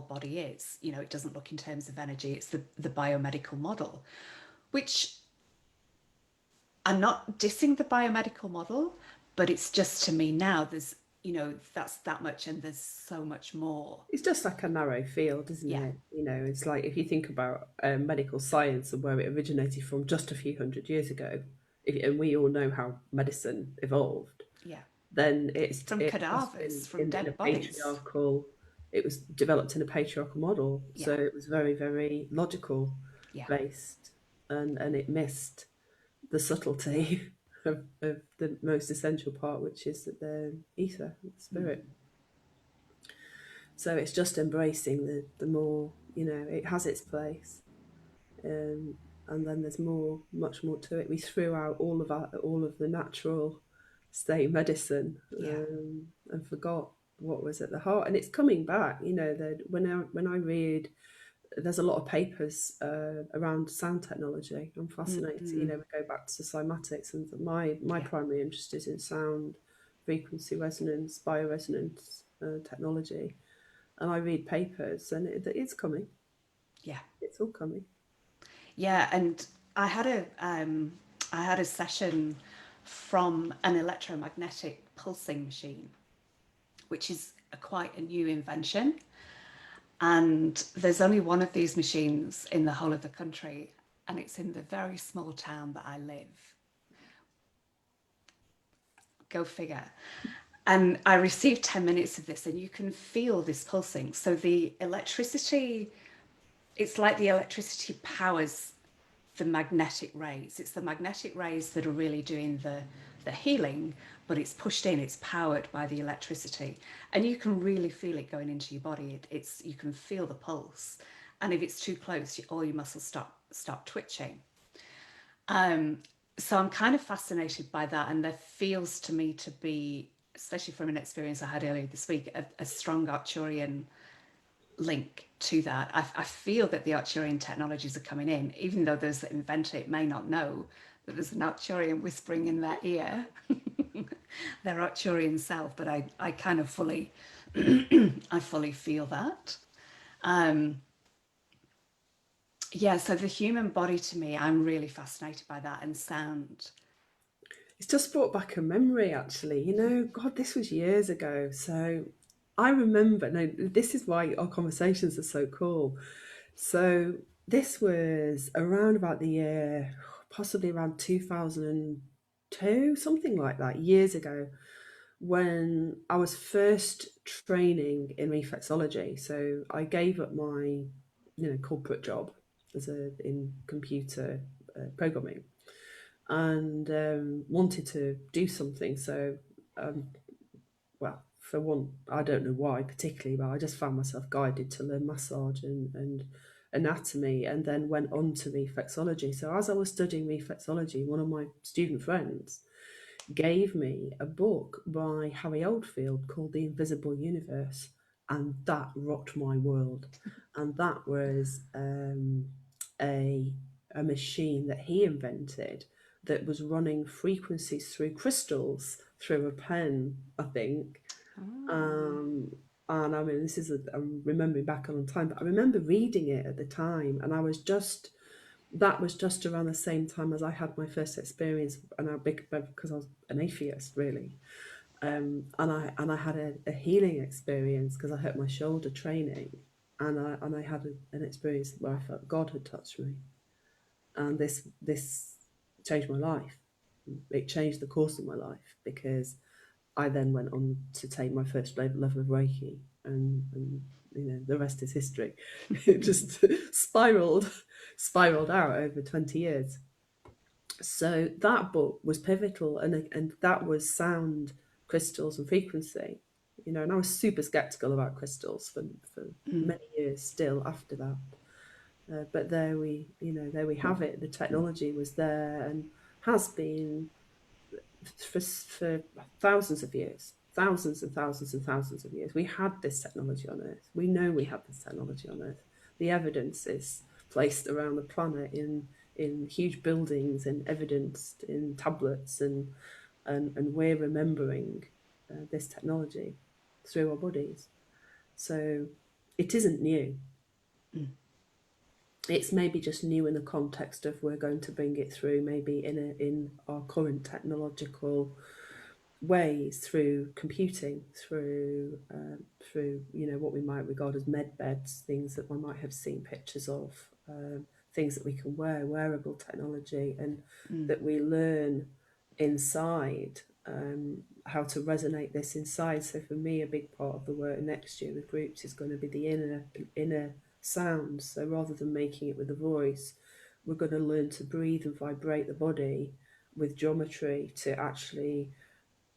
body is. You know, it doesn't look in terms of energy. It's the biomedical model, which I'm not dissing the biomedical model, but it's just to me now there's, you know, that's that much and there's so much more.
It's just like a narrow field, isn't
Yeah,
it? You know, it's like if you think about medical science and where it originated from just a few hundred years ago, and we all know how medicine evolved,
yeah.
then
From
it has been
cadavers, from
in a
dead bodies.
patriarchal. It was developed in a patriarchal model,
Yeah,
so it was very, very logical
yeah.
based, and it missed the subtlety of the most essential part, which is the ether, the spirit.
Mm,
So it's just embracing the more, you know, it has its place, um, and then there's much more to it. We threw out all of the natural state medicine,
yeah,
and forgot what was at the heart, and it's coming back. You know, that when I read, there's a lot of papers around sound technology. I'm
mm,
fascinated. You
mm,
know, we go back to cymatics, and my
yeah,
primary interest is in sound, frequency resonance, bioresonance technology, and I read papers, and it's coming.
yeah,
It's all coming.
yeah. And I had a I had a session from an electromagnetic pulsing machine, which is quite a new invention. And there's only one of these machines in the whole of the country, and it's in the very small town that I live. Go figure. And I received 10 minutes of this, and you can feel this pulsing. So the electricity, it's like the electricity powers the magnetic rays. It's the magnetic rays that are really doing the healing, but it's pushed in, it's powered by the electricity. And you can really feel it going into your body. It's you can feel the pulse. And if it's too close, all your muscles stop twitching. So I'm kind of fascinated by that, and there feels to me to be, especially from an experience I had earlier this week, a strong Arcturian link to that. I feel that the Arcturian technologies are coming in, even though those that invent it may not know that there's an Arcturian whispering in their ear, their Arcturian self. But I kind of fully, I fully feel that. Yeah, so the human body to me, I'm really fascinated by that and sound.
It's just brought back a memory, actually. You know, God, this was years ago. So I remember, no, this is why our conversations are so cool. So this was around about the year, possibly around 2002, something like that, years ago, when I was first training in reflexology. So I gave up my, corporate job as in computer programming, and wanted to do something. So, um, well, for one, I don't know why particularly, but I just found myself guided to learn massage and anatomy, and then went on to reflexology. So as I was studying reflexology, one of my student friends gave me a book by Harry Oldfield called The Invisible Universe, and that rocked my world. And that was a a machine that he invented that was running frequencies through crystals through a pen, I think.
Oh.
Um, and I mean, I'm remembering back on time, but I remember reading it at the time, and that was just around the same time as I had my first experience, and because I was an atheist, really. And I had a healing experience because I hurt my shoulder training, and I had an experience where I felt God had touched me, and this changed my life. It changed the course of my life because I then went on to take my first level of Reiki, and the rest is history. It just spiraled out over 20 years. So that book was pivotal, and that was sound, crystals, and frequency. And I was super skeptical about crystals for
Mm.
many years still after that. But there we have it. The technology was there and has been for thousands of years, thousands and thousands and thousands of years. We had this technology on Earth. We know we
Yeah.
had this technology on Earth. The evidence is placed around the planet in huge buildings and evidenced in tablets, and we're remembering this technology through our bodies. So it isn't new.
Mm.
It's maybe just new in the context of we're going to bring it through maybe in our current technological ways, through computing, through what we might regard as med beds, things that we might have seen pictures of, things that we can wearable technology, and
Mm.
that we learn inside, how to resonate this inside. So for me, a big part of the work next year with groups is going to be the inner sounds. So rather than making it with the voice, we're going to learn to breathe and vibrate the body with geometry to actually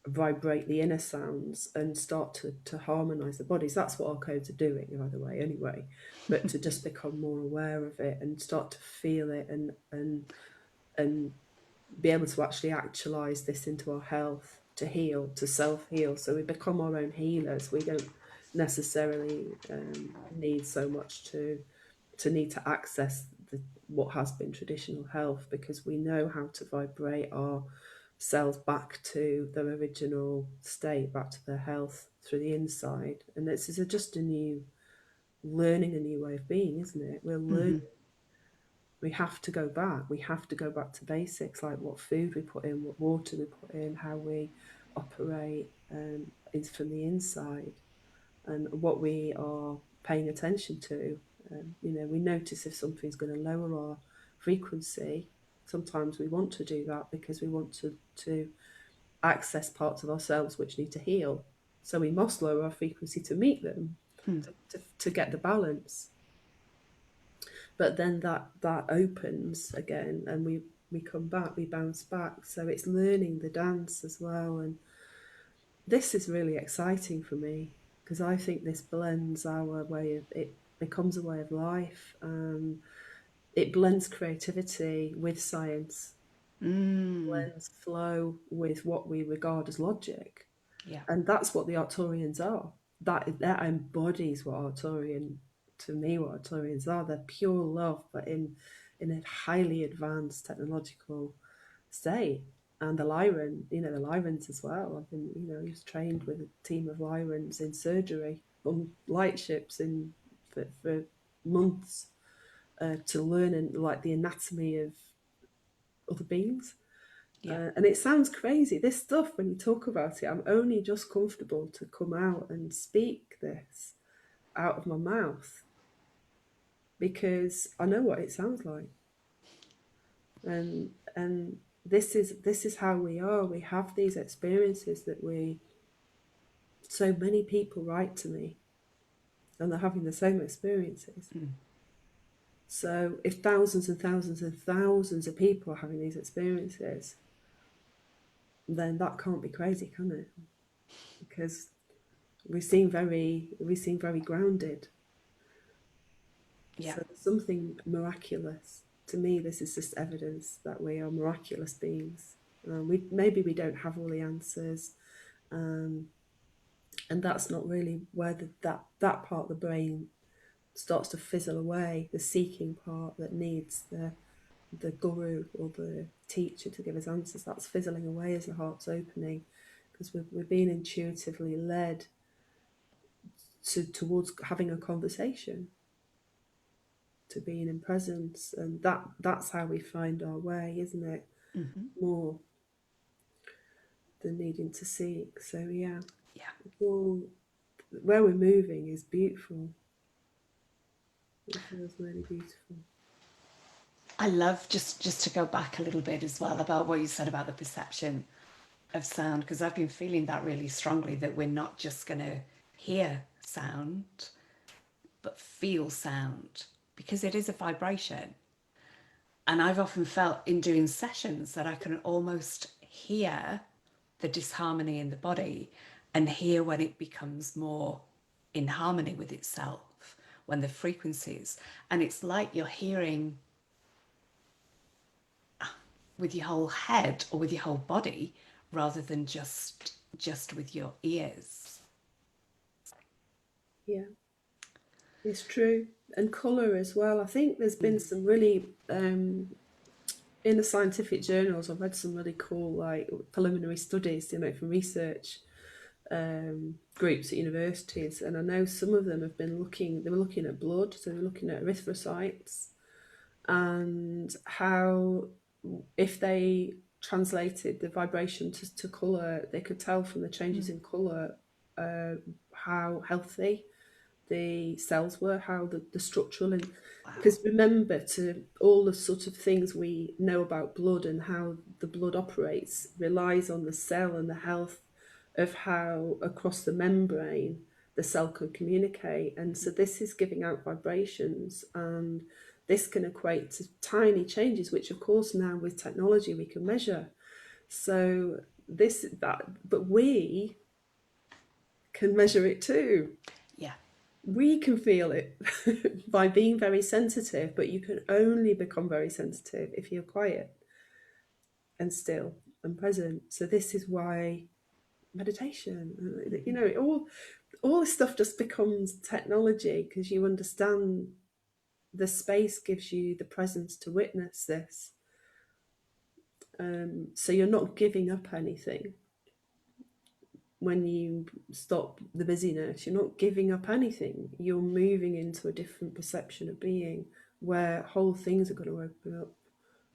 vibrate the inner sounds and start to harmonize the bodies. That's what our codes are doing, by the way, anyway. But to just become more aware of it and start to feel it, and be able to actually actualize this into our health, to heal, to self-heal. So we become our own healers. We don't necessarily need so much to need to access what has been traditional health, because we know how to vibrate our cells back to their original state, back to their health through the inside. And this is just a new learning, a new way of being, isn't it? We're learning.
Mm-hmm.
We have to go back. We have to go back to basics, like what food we put in, what water we put in, how we operate, is from the inside, and what we are paying attention to. We notice if something's going to lower our frequency. Sometimes we want to do that because we want to access parts of ourselves which need to heal. So we must lower our frequency to meet them,
Mm.
to get the balance. But then that opens again, and we come back, we bounce back. So it's learning the dance as well, and this is really exciting for me because I think this blends our way of it, becomes a way of life. It blends creativity with science,
Mm.
blends flow with what we regard as logic,
Yeah.
and that's what the Arcturians are. That embodies what Arcturian to me what Arcturians are. They're pure love, but in a highly advanced technological state. And the Lyran, the Lyrans as well. I've been, he was trained with a team of Lyrans in surgery on light ships for months, to learn like the anatomy of other beings.
Yeah.
And it sounds crazy. This stuff, when you talk about it, I'm only just comfortable to come out and speak this out of my mouth because I know what it sounds like. And this is how we are. We have these experiences that so many people write to me and they're having the same experiences.
Mm.
So if thousands and thousands and thousands of people are having these experiences, then that can't be crazy, can it? Because We seem very grounded.
Yeah.
So there's something miraculous. To me, this is just evidence that we are miraculous beings. We don't have all the answers, um, and that's not really where that part of the brain starts to fizzle away. The seeking part that needs the guru or the teacher to give us answers, that's fizzling away as the heart's opening, because we're being intuitively led towards having a conversation, to being in presence, and that's how we find our way, isn't it?
Hmm.
More than needing to seek. So yeah,
Yeah.
all, where we're moving is beautiful. It feels really beautiful.
I love just to go back a little bit as well about what you said about the perception of sound, because I've been feeling that really strongly, that we're not just going to hear sound, but feel sound, because it is a vibration. And I've often felt in doing sessions that I can almost hear the disharmony in the body, and hear when it becomes more in harmony with itself, when the frequencies, and it's like you're hearing with your whole head or with your whole body, rather than just with your ears.
Yeah, it's true. And colour as well. I think there's been some really in the scientific journals. I've read some really cool like preliminary studies, from research groups at universities, and I know some of them have been looking. They were looking at blood, so they were looking at erythrocytes, and how if they translated the vibration to colour, they could tell from the changes
Mm.
in colour uh, how healthy the cells were, how the structural. And
Wow.
because remember, to all the sort of things we know about blood and how the blood operates relies on the cell and the health of how across the membrane the cell can communicate. And so this is giving out vibrations, and this can equate to tiny changes, which of course now with technology we can measure. So but we can measure it too.
Yeah.
We can feel it by being very sensitive, but you can only become very sensitive if you're quiet and still and present. So this is why meditation,
Mm-hmm.
all this stuff just becomes technology, because you understand the space gives you the presence to witness this. So you're not giving up anything when you stop the busyness. You're not giving up anything. You're moving into a different perception of being, where whole things are going to open up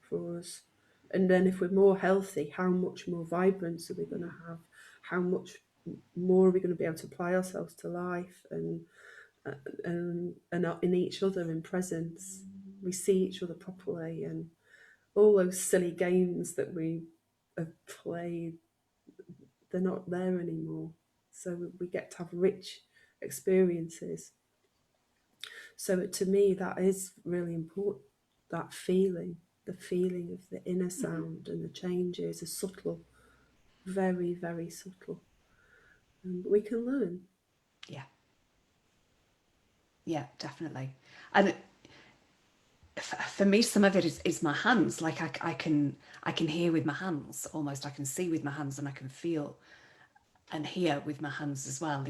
for us. And then if we're more healthy, how much more vibrance are we going to have? How much more are we going to be able to apply ourselves to life, and in each other in presence? We see each other properly, and all those silly games that we have played, they're not there anymore. So we get to have rich experiences. So to me, that is really important. That feeling, the feeling of the inner
Mm-hmm.
sound and the changes are subtle, very, very subtle. But we can learn.
Yeah. Yeah, definitely. And for me, some of it is my hands. Like I can hear with my hands almost. I can see with my hands, and I can feel and hear with my hands as well.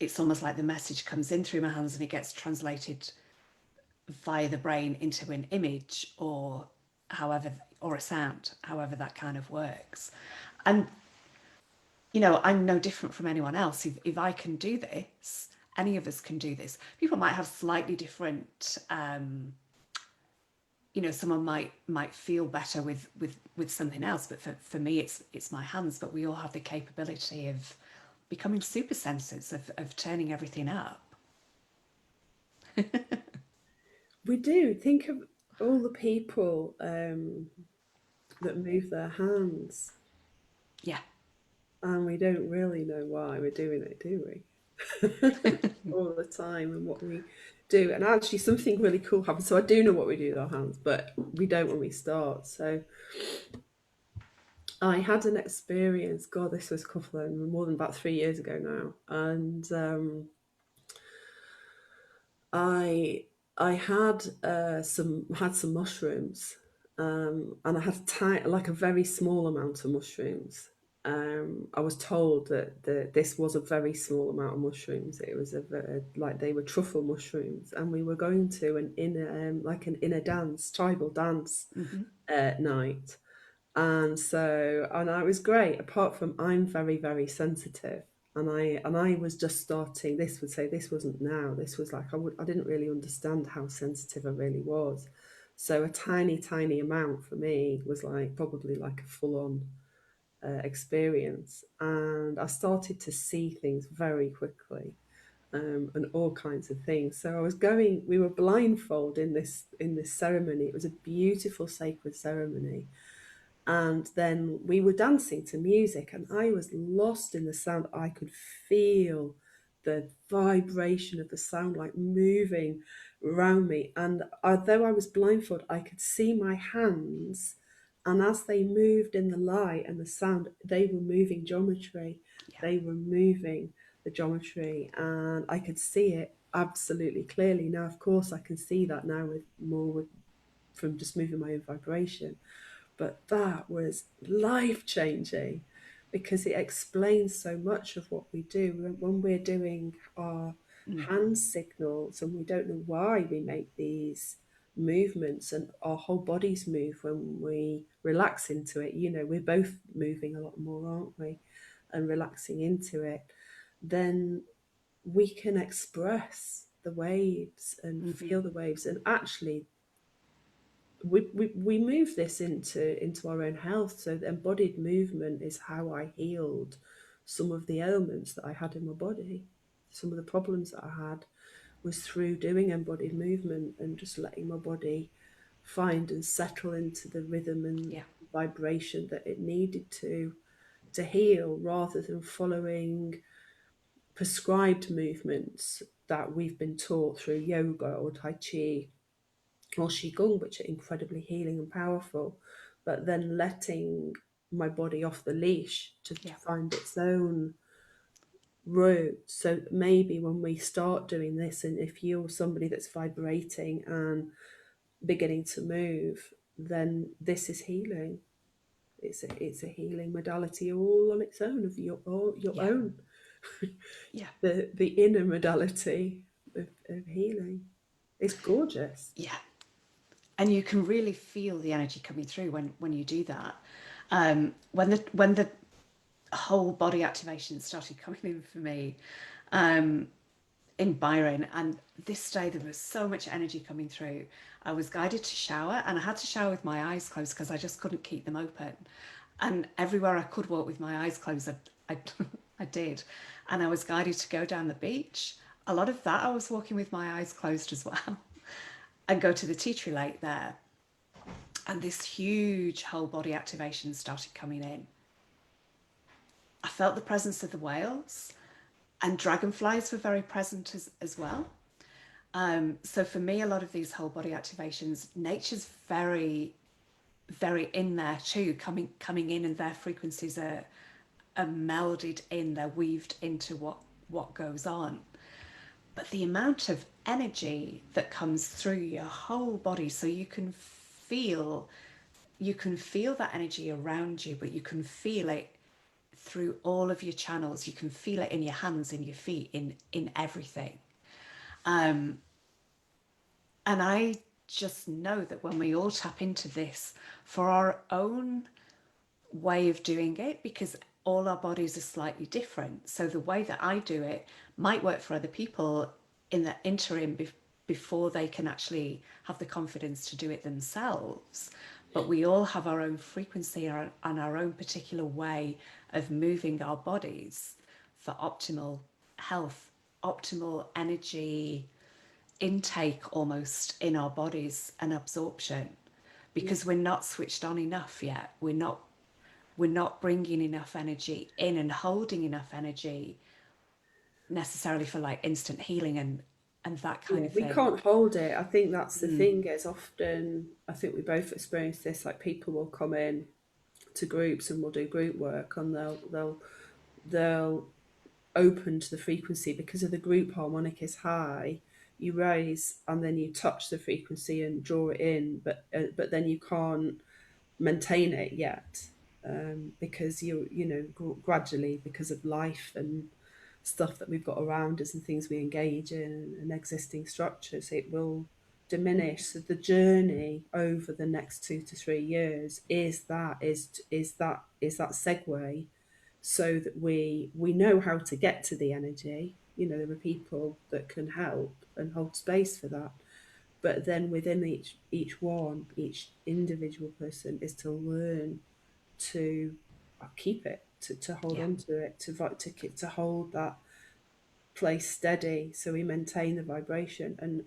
It's almost like the message comes in through my hands, and it gets translated via the brain into an image, or however, or a sound, however that kind of works. And I'm no different from anyone else. If I can do this, any of us can do this. People might have slightly different. Someone might feel better with something else, but for me, it's my hands. But we all have the capability of becoming super sensitive, of turning everything up.
We do. Think of all the people that move their hands,
Yeah.
and we don't really know why we're doing it, do we? All the time, and what we do. And actually, something really cool happens. So I do know what we do with our hands, but we don't when we start. So I had an experience. God, this was a couple of more than about 3 years ago now, and I I had some mushrooms, and I had like a very small amount of mushrooms. I was told that this was a very small amount of mushrooms. It was like they were truffle mushrooms, and we were going to an inner like an inner dance, tribal dance
Hmm.
night, and I was great. Apart from I'm very sensitive, and I was just starting. This would say this wasn't now. This was like I didn't really understand how sensitive I really was. So a tiny amount for me was like probably like a full on experience, and I started to see things very quickly. And all kinds of things. So I was going. We were blindfold in this ceremony. It was a beautiful sacred ceremony, and then we were dancing to music, and I was lost in the sound. I could feel the vibration of the sound like moving around me, and although I was blindfolded, I could see my hands, and as they moved in the light and the sound, they were moving geometry.
Yeah.
They were moving the geometry, and I could see it absolutely clearly. Now of course I can see that now with more with, from just moving my own vibration, but that was life changing because it explains so much of what we do when we're doing our
Mm.
hand signals, and we don't know why we make these movements, and our whole bodies move when we relax into it. You know, we're both moving a lot more, aren't we, and relaxing into it. Then we can express the waves and
Hmm.
feel the waves, and actually we move this into our own health. So the embodied movement is how I healed some of the ailments that I had in my body. Some of the problems that I had was through doing embodied movement and just letting my body find and settle into the rhythm and
Yeah.
vibration that it needed to heal, rather than following prescribed movements that we've been taught through yoga or tai chi or qigong, which are incredibly healing and powerful, but then letting my body off the leash to
Yeah.
find its own route. So maybe when we start doing this, and if you're somebody that's vibrating and beginning to move, then this is healing. It's a healing modality all on its own, of your
Yeah.
own,
Yeah.
the inner modality of healing. It's gorgeous.
Yeah. And you can really feel the energy coming through when you do that. When the whole body activation started coming in for me, um, in Byron, and this day there was so much energy coming through. I was guided to shower, and I had to shower with my eyes closed because I just couldn't keep them open. And everywhere I could walk with my eyes closed, I, I did. And I was guided to go down the beach. A lot of that I was walking with my eyes closed as well, and go to the tea tree lake there. And this huge whole body activation started coming in. I felt the presence of the whales, and dragonflies were very present as well. So for me, a lot of these whole body activations, nature's very in there too, coming in, and their frequencies are melded in, they're weaved into what goes on. But the amount of energy that comes through your whole body, so you can feel that energy around you, but you can feel it through all of your channels. You can feel it in your hands, in your feet, in everything. And I just know that when we all tap into this for our own way of doing it, because all our bodies are slightly different. So the way that I do it might work for other people in the interim before they can actually have the confidence to do it themselves. But we all have our own frequency and our own particular way of moving our bodies for optimal health, optimal energy intake almost in our bodies and absorption,
Yeah.
because we're not switched on enough yet. We're not bringing enough energy in and holding enough energy necessarily for like instant healing and that kind
Yeah,
of
we
thing.
can't hold it. I think that's the
Mm.
thing. It's often, I think we both experience this, like people will come in to groups and we'll do group work, and they'll open to the frequency because of the group harmonic is high. You raise and then you touch the frequency and draw it in, but then you can't maintain it yet, because gradually, because of life and stuff that we've got around us and things we engage in and existing structures, it will diminish. So the journey over the next 2 to 3 years is that segue, so that we know how to get to the energy. There are people that can help and hold space for that, but then within each individual person is to learn to keep it, to hold
Yeah.
on to it, to hold that place steady, so we maintain the vibration. And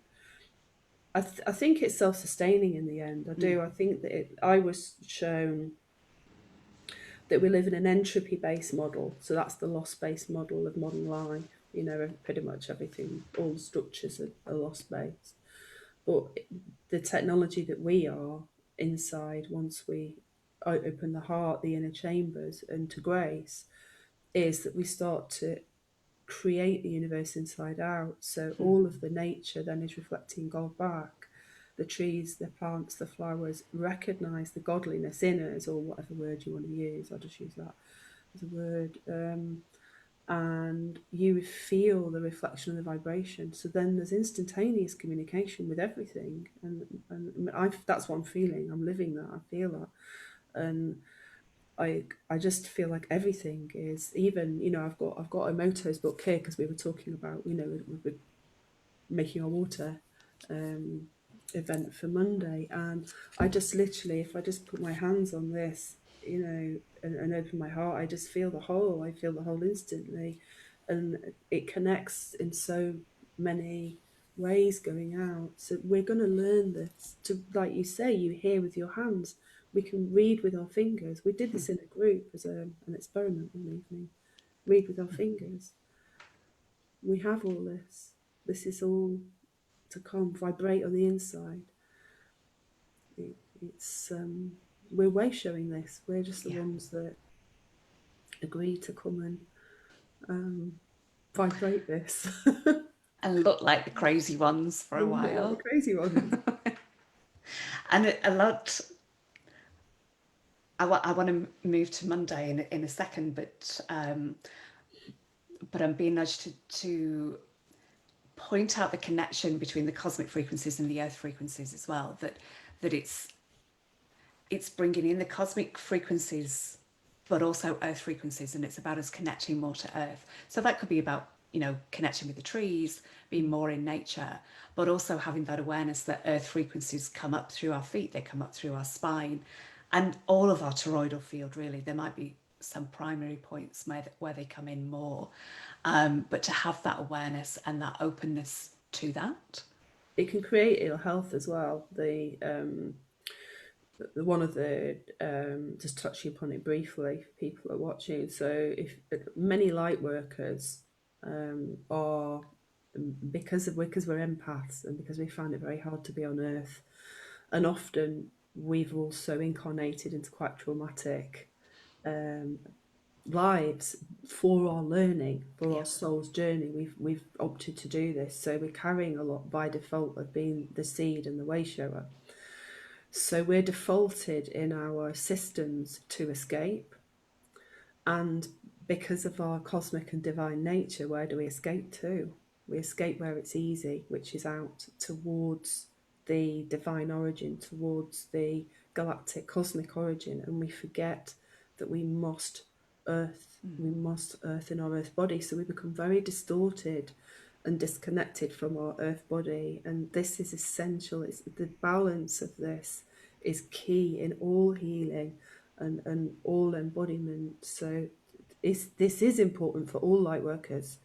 I think it's self-sustaining in the end. I do. I think that I was shown that we live in an entropy-based model, so that's the loss-based model of modern life. Pretty much everything, all the structures are loss-based. But the technology that we are inside, once we open the heart, the inner chambers, and to grace, is that we start to create the universe inside out. So all of the nature then is reflecting God back. The trees, the plants, the flowers recognize the godliness in us, or whatever word you want to use. I'll just use that as a word. And you feel the reflection of the vibration. So then there's instantaneous communication with everything, and that's what I'm feeling. I'm living that. I feel that, and I just feel like everything is, even I've got a Motos book here because we were talking about we're making our water event for Monday, and I just literally, if I just put my hands on this, and open my heart, I just feel the whole. I feel the whole instantly, and it connects in so many ways going out. So we're going to learn this. To, like you say, you hear with your hands. We can read with our fingers. We did this in a group as an experiment one evening. Read with our fingers. We have all this. This is all to come. Vibrate on the inside. It's we're way showing this. We're just the
Yeah.
ones that agree to come and vibrate this.
And look like the crazy ones for a
And look like the
while.
crazy ones.
And a lot. I want to move to Monday in a second, but I'm being nudged to point out the connection between the cosmic frequencies and the earth frequencies as well. That it's bringing in the cosmic frequencies, but also earth frequencies, and it's about us connecting more to earth. So that could be about connecting with the trees, being more in nature, but also having that awareness that earth frequencies come up through our feet, they come up through our spine, and all of our toroidal field. Really, there might be some primary points where they come in more, but to have that awareness and that openness to that.
It can create ill health as well. One of the just touching upon it briefly, people are watching. So if many light workers are, because we're empaths and because we find it very hard to be on earth, and often we've also incarnated into quite traumatic lives for our learning, for
Yeah.
our soul's journey. We've opted to do this, so we're carrying a lot by default of being the seed and the way shower. So we're defaulted in our systems to escape. And because of our cosmic and divine nature, where do we escape to? We escape where it's easy, which is out towards the divine origin, towards the galactic cosmic origin. And we forget that we must earth in our earth body. So we become very distorted and disconnected from our earth body. And this is essential. It's the balance of this is key in all healing and all embodiment. So this is important for all light workers,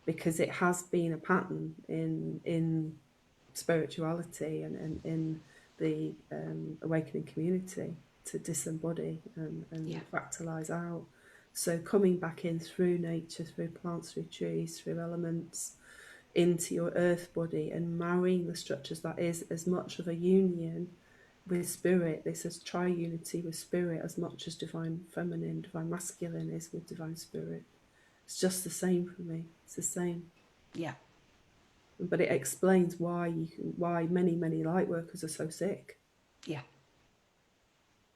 because it has been a pattern in spirituality and in the awakening community to disembody
Yeah.
and fractalize out. So coming back in through nature, through plants, through trees, through elements, into your earth body and marrying the structures, that is as much of a union with spirit. This is tri-unity with spirit as much as divine feminine, divine masculine is with divine spirit. It's just the same for me. It's the same.
Yeah.
But it explains why many light workers are so sick
Yeah.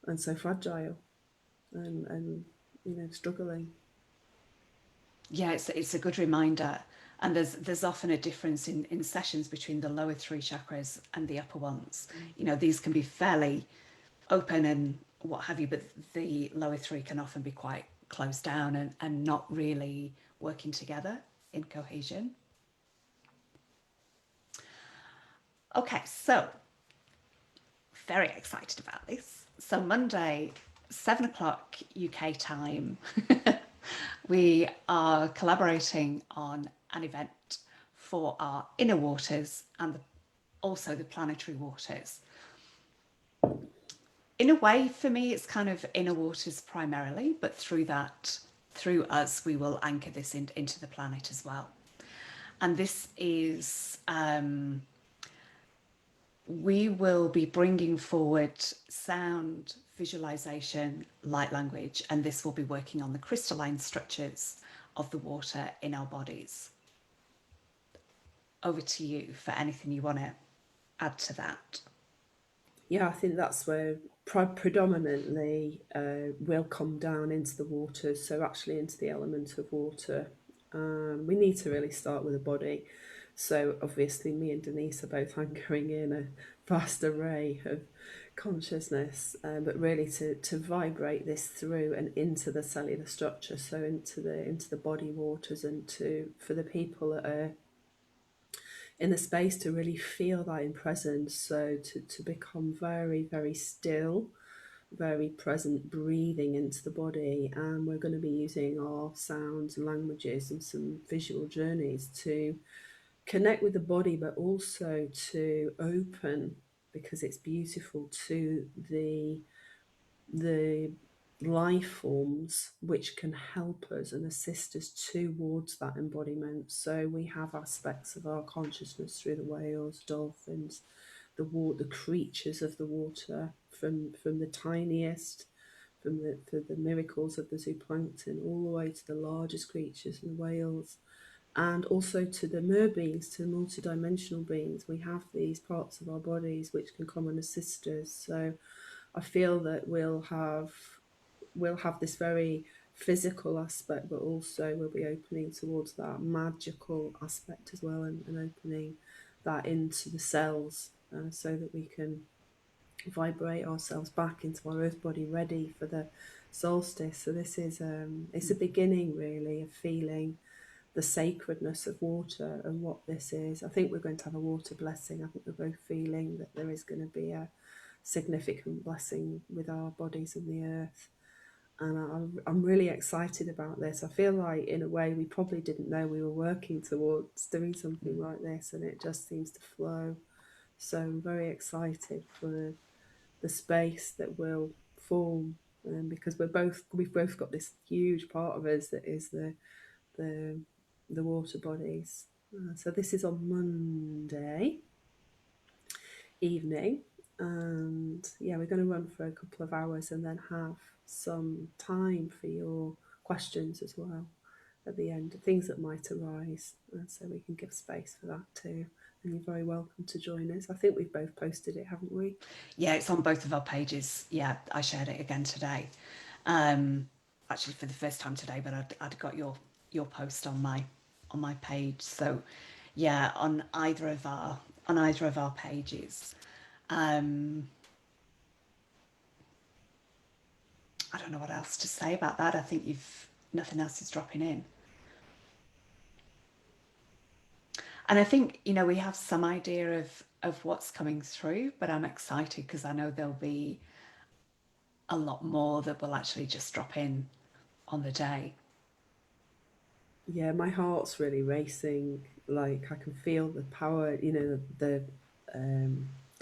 and so fragile and struggling.
Yeah, it's a good reminder. And there's often a difference in sessions between the lower three chakras and the upper ones. You know, these can be fairly open and what have you, but the lower three can often be quite closed down and not really working together in cohesion. Okay, so very excited about this. So Monday, 7 o'clock UK time, we are collaborating on an event for our inner waters and also the planetary waters. In a way, for me, it's kind of inner waters primarily, but through us, we will anchor this into the planet as well. And this is, we will be bringing forward sound, visualization, light language, and this will be working on the crystalline structures of the water in our bodies. Over to you for anything you want to add to that.
Yeah, I think that's where predominantly will come down into the waters, so actually into the element of water. We need to really start with the body. So obviously, me and Denise are both anchoring in a vast array of consciousness, but really to vibrate this through and into the cellular structure, so into the body waters, and to for the people that are in the space to really feel that in presence. So to become very still, very present, breathing into the body. And we're going to be using our sounds and languages and some visual journeys to connect with the body, but also to open, because it's beautiful, to the life forms which can help us and assist us towards that embodiment. So we have aspects of our consciousness through the whales, dolphins, the creatures of the water, from the tiniest, the miracles of the zooplankton, all the way to the largest creatures and the whales, and also to the mer beings, to the multidimensional beings. We have these parts of our bodies which can come and assist us. So I feel that we'll have this very physical aspect, but also we'll be opening towards that magical aspect as well, and opening that into the cells, so that we can vibrate ourselves back into our earth body, ready for the solstice. So this is it's a beginning really of feeling the sacredness of water and what this is. I think we're going to have a water blessing. I think we're both feeling that there is going to be a significant blessing with our bodies and the earth. And I'm really excited about this. I feel like, in a way, we probably didn't know we were working towards doing something like this, and it just seems to flow. So I'm very excited for the space that will form, because we've both got this huge part of us that is the the water bodies. So this is on Monday evening, and yeah, we're going to run for a couple of hours and then have some time for your questions as well at the end, things that might arise, so we can give space for that too. And you're very welcome to join us. I think we've both posted it, haven't we?
Yeah, it's on both of our pages. Yeah, I shared it again today. Um, Actually, for the first time today, but I'd got your post on my page. So, yeah, on either of our pages. Um, I don't know what else to say about that. I think you've nothing else is dropping in. And I think, you know, we have some idea of what's coming through, but I'm excited because I know there'll be a lot more that will actually just drop in on the day.
Yeah, my heart's really racing. Like, I can feel the power. It's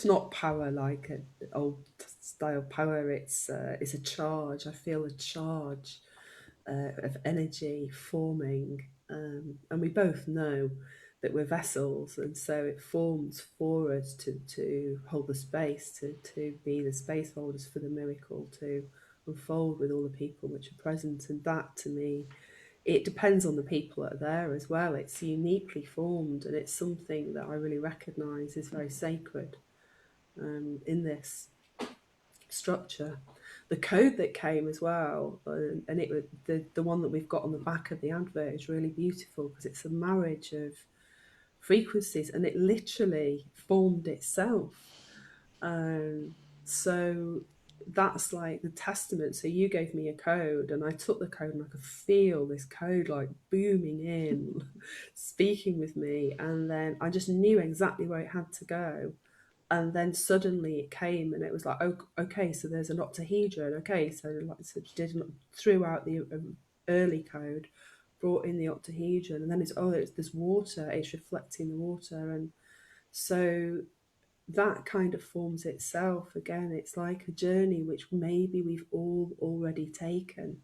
not power like an old style power. It's a charge. I feel a charge of energy forming, and we both know that we're vessels, and so it forms for us to hold the space, to be the space holders for the miracle to unfold with all the people which are present. And that, to me, it depends on the people that are there as well. It's uniquely formed, and it's something that I really recognise is very sacred in this structure. The code that came as well, and it was the one that we've got on the back of the advert is really beautiful because it's a marriage of frequencies, and it literally formed itself. So that's like the testament. So you gave me a code, and I took the code, and I could feel this code like booming in, speaking with me, and then I just knew exactly where it had to go. And then suddenly it came, and it was like, oh, okay, so there's an octahedron. Okay, so like so did threw out the early code, brought in the octahedron, and then it's this water. It's reflecting the water, and so that kind of forms itself again. It's like a journey which maybe we've all already taken,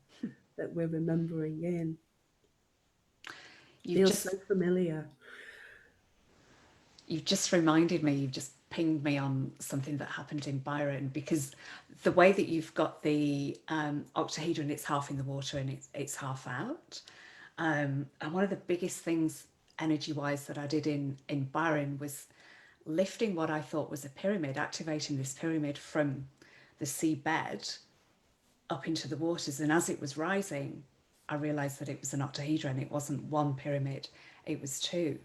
that we're remembering in.
You've
Feels so
just
familiar.
you've just reminded me, you've just pinged me on something that happened in Byron, because the way that you've got the octahedron, it's half in the water and it's half out. And one of the biggest things energy wise that I did in Byron was lifting what I thought was a pyramid, activating this pyramid from the seabed up into the waters. And as it was rising, I realized that it was an octahedron. It wasn't one pyramid, it was two.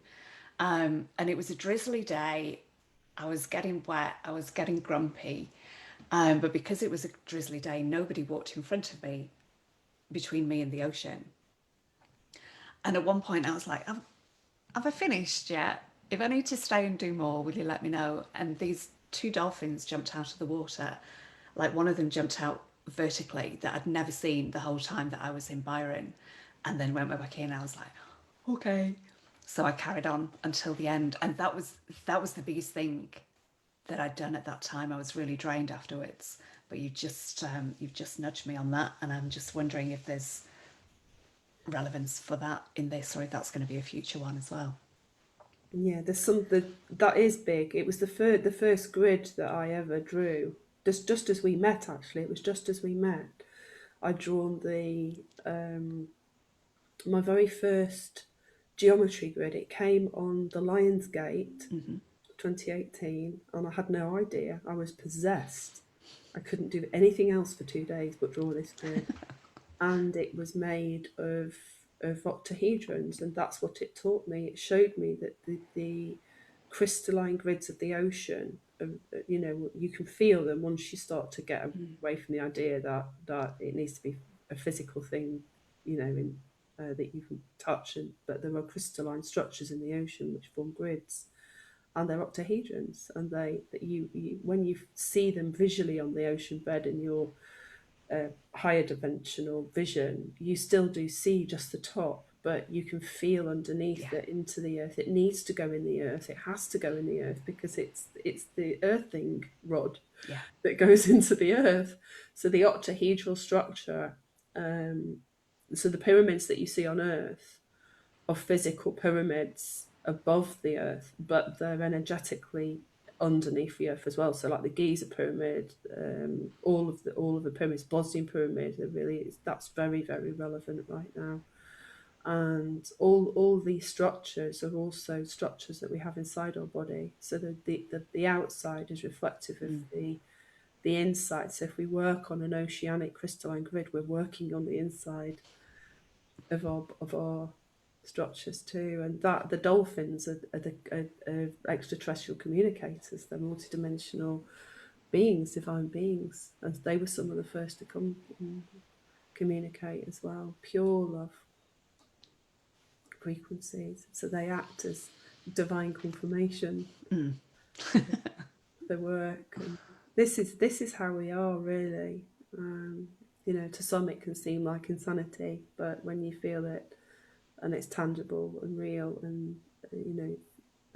And it was a drizzly day. I was getting wet, I was getting grumpy. But because it was a drizzly day, nobody walked in front of me, between me and the ocean. And at one point, I was like, have I finished yet? If I need to stay and do more, will you let me know? And these two dolphins jumped out of the water. Like one of them jumped out vertically that I'd never seen the whole time that I was in Byron, and then went back in. I was like, okay. So I carried on until the end, and that was the biggest thing that I'd done at that time. I was really drained afterwards. But you've just nudged me on that, and I'm just wondering if there's relevance for that in this, or if that's going to be a future one as well.
Yeah, there's something that is big. It was the first grid that I ever drew. Just as we met, actually, it was just as we met. I'd drawn the my very first geometry grid. It came on the Lions Gate, 2018, and I had no idea. I was possessed. I couldn't do anything else for 2 days but draw this grid, and it was made of octahedrons, and that's what it taught me. It showed me that the crystalline grids of the ocean, you can feel them once you start to get away from the idea that it needs to be a physical thing, in that you can touch, but there are crystalline structures in the ocean which form grids, and they're octahedrons, and you when you see them visually on the ocean bed in your higher dimensional vision, you still do see just the top, but you can feel underneath
Yeah,
it into the earth. It needs to go in the earth. It has to go in the earth because it's the earthing rod
yeah.
that goes into the earth. So the octahedral structure, um, so the pyramids that you see on Earth are physical pyramids above the earth, but they're energetically underneath the earth as well. So like the Giza pyramid, all of the pyramids, Bosnian pyramid, that's very very relevant right now. And all these structures are also structures that we have inside our body. So the outside is reflective of the inside. So if we work on an oceanic crystalline grid, we're working on the inside of our structures too, and that the dolphins are extraterrestrial communicators. They're multidimensional beings, divine beings, and they were some of the first to come and communicate as well. Pure love frequencies, so they act as divine confirmation for the work. And this is how we are really. To some it can seem like insanity, but when you feel it and it's tangible and real, and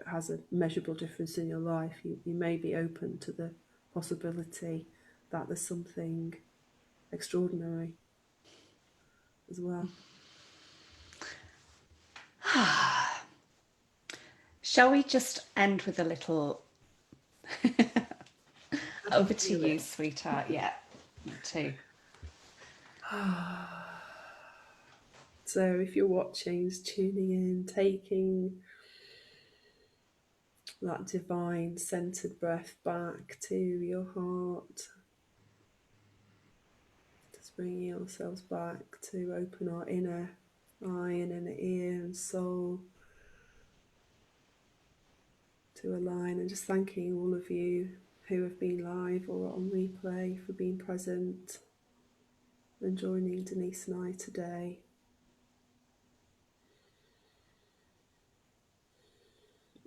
has a measurable difference in your life, you may be open to the possibility that there's something extraordinary as well.
Shall we just end with a little
I'd
over
love to
to
hear
you,
it.
sweetheart? Yeah, me too.
So if you're watching, just tuning in, taking that divine centered breath back to your heart, just bringing yourselves back to open our inner eye and inner ear and soul to align, and just thanking all of you who have been live or on replay for being present and joining Denise and I today.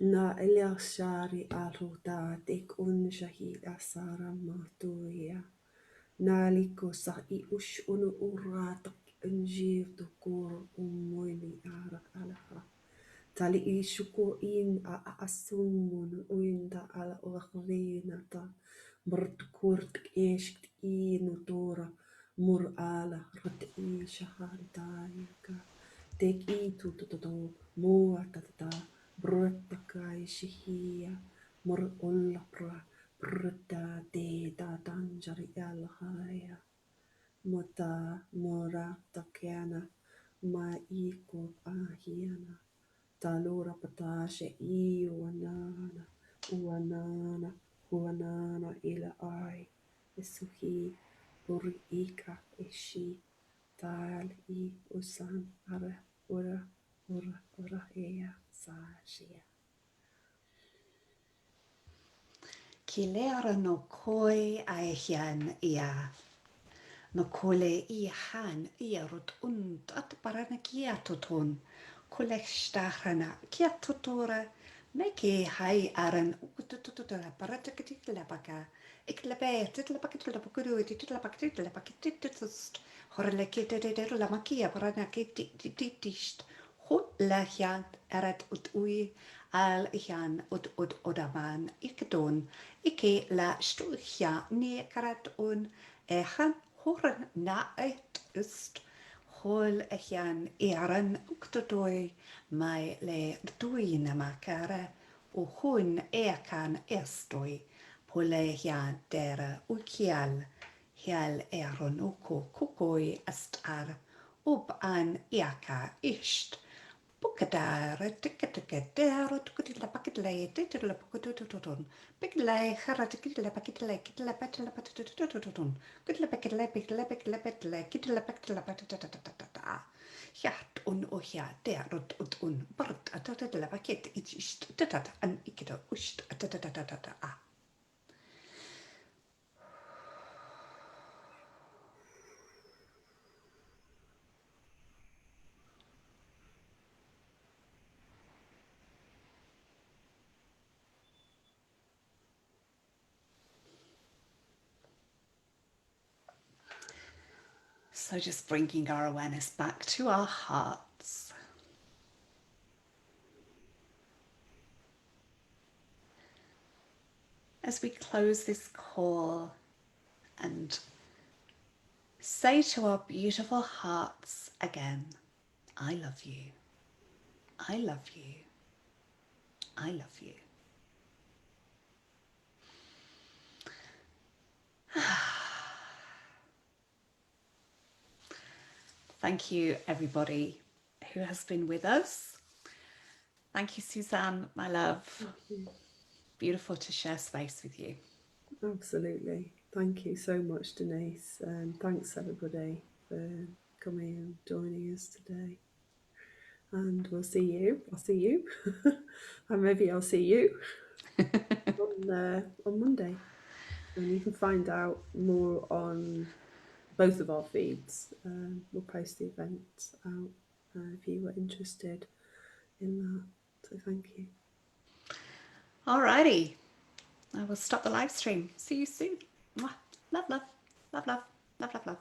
Na ilia shari aruta dik un shahi asara matuia. Na liko sa I ush unu ura tak unjir to kor umoini ara alaha. Tali I shuko in a asumun uinda ala orachrina ta. Murtkurt esht I nutora mur ala rat I shahantaika. Tek I tututo mua tata brutakai shihia mur ullapra bruta de da danjari alhaya. Muta mura takiana ma iko ahiana. Talura patashe I uanana ila ai. Isuhi uri ika ishi tal I usan ara ura ea sa.
Ki leara no koi ai hian ia. No kole I han ia rot und at parana kia toton. Kole stahrana kia totora. Meki hai aran ukutututura parata kitila baka. Ik lebe titla pakitula pakuru titla pakitula pakititust. Horle kitela makia parana kititist. Hot lahian erat ut ui al hian ut odaman ikdon. Ike la stuchia ni karat un echan horen na uit ist. Hol echan eran uktodoi mai le dui na makare o hun ekan estoi. Pole hian dera ukial hial eron uko kukoi astar ub an iaka ist. Bukadara tikadara tukadilla pakidlay titilla pukadututun. Biglay haratikilla pakidlay kidilla patilla patutututun. Kidilla pakidlay bigla bigla bedlay kidilla pakidilla patatatata. Hjart un och ja derut ut un bart atatilla paket ist tatat an ikida ust atatatata. So just bringing our awareness back to our hearts. As we close this call and say to our beautiful hearts again, I love you, I love you, I love you. Thank you, everybody who has been with us. Thank you, Susanne, my love.
Thank you.
Beautiful to share space with you.
Absolutely. Thank you so much, Denise. And thanks, everybody, for coming and joining us today. And we'll see you. I'll see you. And maybe I'll see you on Monday. And you can find out more on both of our feeds. We'll post the events out if you were interested in that. So thank you.
Alrighty, I will stop the live stream. See you soon. Mwah. Love, love, love, love, love, love, love.